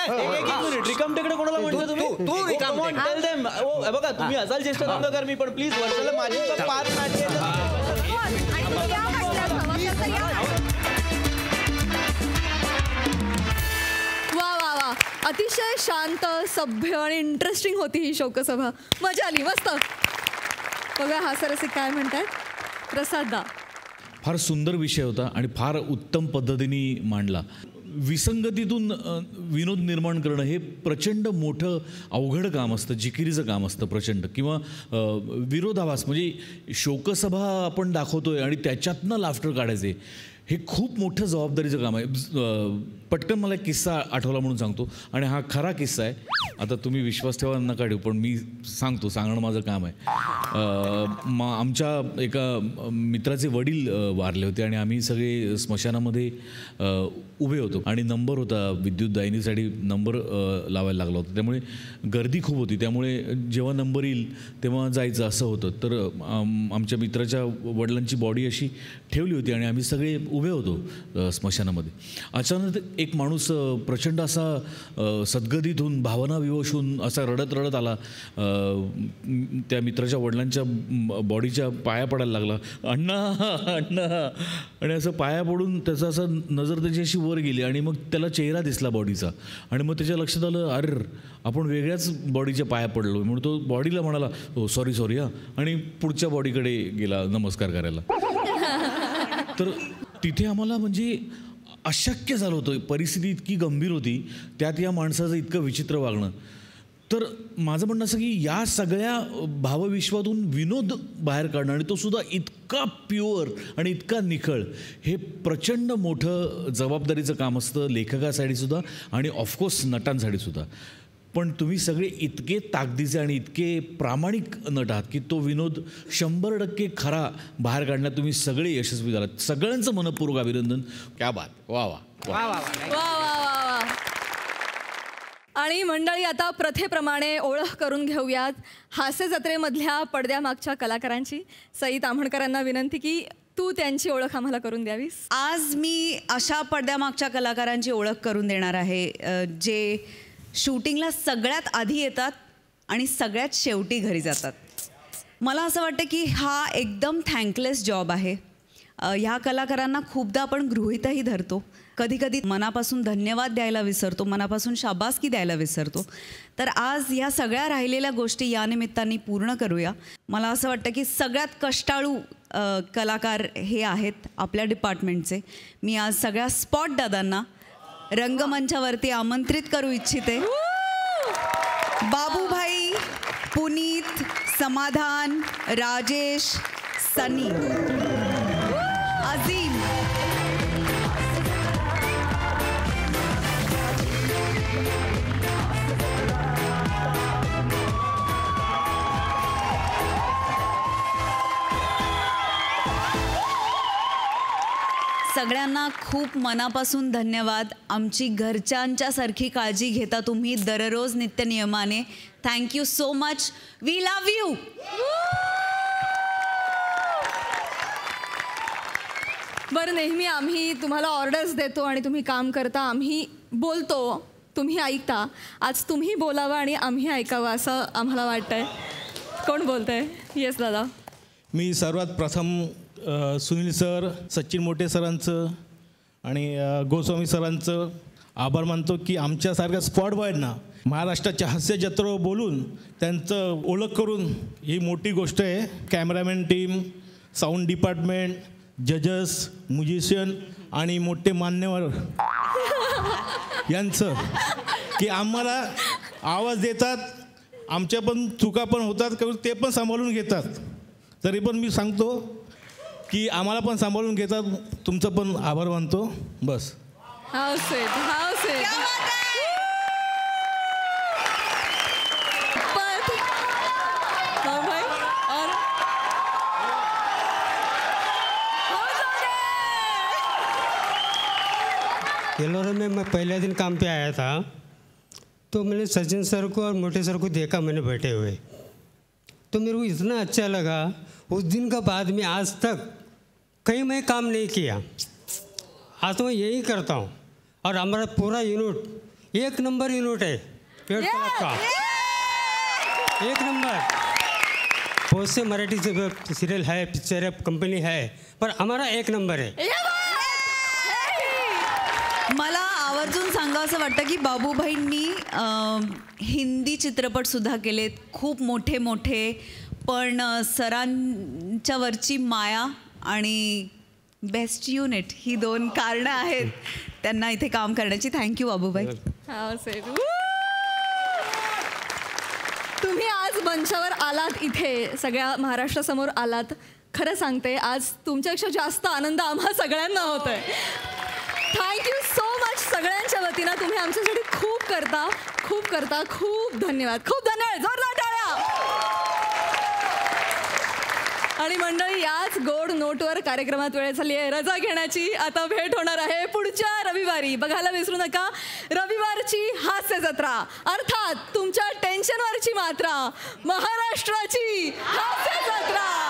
रिकाम टेकडे कोणाला म्हणतो तुम्ही? तू रिकाम बघा, तुम्ही असाल ज्येष्ठ धंदाकार, मी पण प्लीज वर्षाला माझी 5 नाटके. वा वा वा, अतिशय शांत, सभ्य आणि इंटरेस्टिंग होती ही शोकसभा. मजा आली, मस्त. बघा हास्यरसिक काय म्हणतात. प्रसाद दा, फार सुंदर विषय होता आणि फार उत्तम पद्धतीने मांडला. विसंगतीतून विनोद निर्माण करणं हे प्रचंड मोठं अवघड काम असतं, जिकिरीचं काम असतं प्रचंड. किंवा विरोधाभास म्हणजे शोकसभा आपण दाखवतोय आणि त्याच्यातनं लाफ्टर काढायचे, हे खूप मोठं जबाबदारीचं काम आहे. पटकन मला एक किस्सा आठवला म्हणून सांगतो, आणि हा खरा किस्सा आहे. आता तुम्ही विश्वास ठेवा नका ठेवू, पण मी सांगणं माझं काम आहे. आमच्या एका मित्राचे वडील वारले होते आणि आम्ही सगळे स्मशानामध्ये उभे होतो आणि नंबर होता, विद्युत दाहिनीसाठी नंबर लावायला लागला होता. त्यामुळे गर्दी खूप होती. त्यामुळे जेव्हा नंबर येईल तेव्हा जायचं असं होतं. तर आमच्या मित्राच्या वडिलांची बॉडी अशी ठेवली होती आणि आम्ही सगळे उभे होतो स्मशानामध्ये. अचानक एक माणूस प्रचंड असा सद्गदित होऊन, भावना विवश होऊन असा रडत रडत आला. त्या मित्राच्या वडिलांच्या बॉडीच्या पाया पडायला लागला. अण्णा अण्णा, आणि असं पाया पडून त्याचा असं नजर त्याची अशी वर गेली आणि मग त्याला चेहरा दिसला बॉडीचा. आणि मग त्याच्या लक्षात आलं, अरे आपण वेगळ्याच बॉडीच्या पाया पडलो. म्हणून तो बॉडीला म्हणाला, हो सॉरी हां, आणि पुढच्या बॉडीकडे गेला नमस्कार करायला. तर तिथे आम्हाला म्हणजे अशक्य झालं होतं. परिस्थिती इतकी गंभीर होती, त्यात या माणसाचं इतकं विचित्र वागणं. तर माझं म्हणणं असं की या सगळ्या भावविश्वातून विनोद बाहेर काढणं, आणि तो सुद्धा इतका प्युअर आणि इतका निखळ, हे प्रचंड मोठं जबाबदारीचं काम असतं लेखकासाठी सुद्धा आणि ऑफकोर्स नटांसाठी सुद्धा. पण तुम्ही सगळे इतके ताकदीचे आणि इतके प्रामाणिक नट आहात की तो विनोद 100% खरा बाहेर काढण्यात तुम्ही सगळे यशस्वी झालात. सगळ्यांचं मनपूर्वक अभिनंदन. क्या बात. वा वा वा वा. आणि मंडळी, आता प्रथेप्रमाणे ओळख करून घेऊयात हास्य जत्रेमधल्या पडद्यामागच्या कलाकारांची. सई ताम्हणकरांना विनंती की तू त्यांची ओळख आम्हाला करून द्यावीस. आज मी अशा पडद्यामागच्या कलाकारांची ओळख करून देणार आहे जे शूटिंगला सगळ्यात आधी येतात आणि सगळ्यात शेवटी घरी जातात. मला असं वाटतं की हा एकदम थँकलेस जॉब आहे. ह्या कलाकारांना खूपदा आपण गृहीतही धरतो, कधी कधी मनापासून धन्यवाद द्यायला विसरतो, मनापासून शाबासकी द्यायला विसरतो. तर आज ह्या सगळ्या राहिलेल्या गोष्टी या निमित्ताने पूर्ण करूया. मला असं वाटतं की सगळ्यात कष्टाळू कलाकार हे आहेत आपल्या डिपार्टमेंटचे. मी आज सगळ्या स्पॉट दादांना रंगमंचावरती आमंत्रित करू इच्छिते. बाबूभाई, पुनीत, समाधान, राजेश, सनी, अजीम, सगळ्यांना खूप मनापासून धन्यवाद. आमची घरच्यांच्या सारखी काळजी घेता तुम्ही दररोज नित्यनियमाने. Thank you so much. We love you. बरं, नेहमी आम्ही तुम्हाला ऑर्डर्स देतो आणि तुम्ही काम करता, आम्ही बोलतो, तुम्ही ऐकता. आज तुम्ही बोलावं आणि आम्ही ऐकावं असं आम्हाला वाटतंय. कोण बोलतंय? येस दादा. मी सर्वात प्रथम सुनील सर, सचिन मोटे सरांचं आणि गोस्वामी सरांचं आभार मानतो की आमच्यासारख्या स्पॉट बॉयना महाराष्ट्राच्या हास्य जत्रेवर बोलून त्यांचं ओळख करून ही मोठी गोष्ट आहे. कॅमेरामॅन टीम, साऊंड डिपार्टमेंट, जजेस, म्युझिशियन आणि मोठे मान्यवर यांचं की आम्हाला आवाज देतात. आमच्या पण चुका पण होतात, ते पण सांभाळून घेतात. तरी पण मी सांगतो की आम्हाला पण सांभाळून घेतात. तुमचं पण आभार मानतो. बस. How sweet, how sweet. भाई और येलोरा में मैं पहले दिन काम पे आया था तो मैंने सचिन सर को और मोटे सर को देखा मैंने बैठे हुए, तो मेरे को इतना अच्छा लगा. उस दिन का बाद में आज तक कहीं मैं काम नहीं किया. आज तो मैं यही करता हूँ. और हमारा पूरा यूनिट 1 नंबर यूनिट है पेड़ तालाब का. 1 नंबर. बहुत से मराठी सीरियल है, पिक्चर है, कंपनी है, पर हमारा 1 नंबर है. मला आवर्जून सांगावं असं वाटतं की बाबूभाईंनी हिंदी चित्रपट सुद्धा केलेत खूप मोठे मोठे, पण सरांच्या वरची माया आणि बेस्ट युनिट ही 2 कारणं आहेत त्यांना इथे काम करण्याची. थँक्यू बाबूभाई. तुम्ही आज मंचावर आलात, इथे सगळ्या महाराष्ट्रासमोर आलात. खरं सांगते आज तुमच्यापेक्षा जास्त आनंद आम्हा सगळ्यांना होतोय. थँक्यू सो मच सगळ्यांच्या वतीनं. तुम्ही आमच्यासाठी खूप करता, खूप करता. खूप धन्यवाद, खूप धन्यवाद. जोरदार टाळ्या. आणि मंडळी याच गोड नोटवर कार्यक्रमात वेळ झाली आहे रजा घेण्याची. आता भेट होणार आहे पुढच्या रविवारी. बघायला विसरू नका रविवारची हास्य जत्रा, अर्थात तुमच्या टेन्शनवरची मात्रा, महाराष्ट्राची हास्य जत्रा.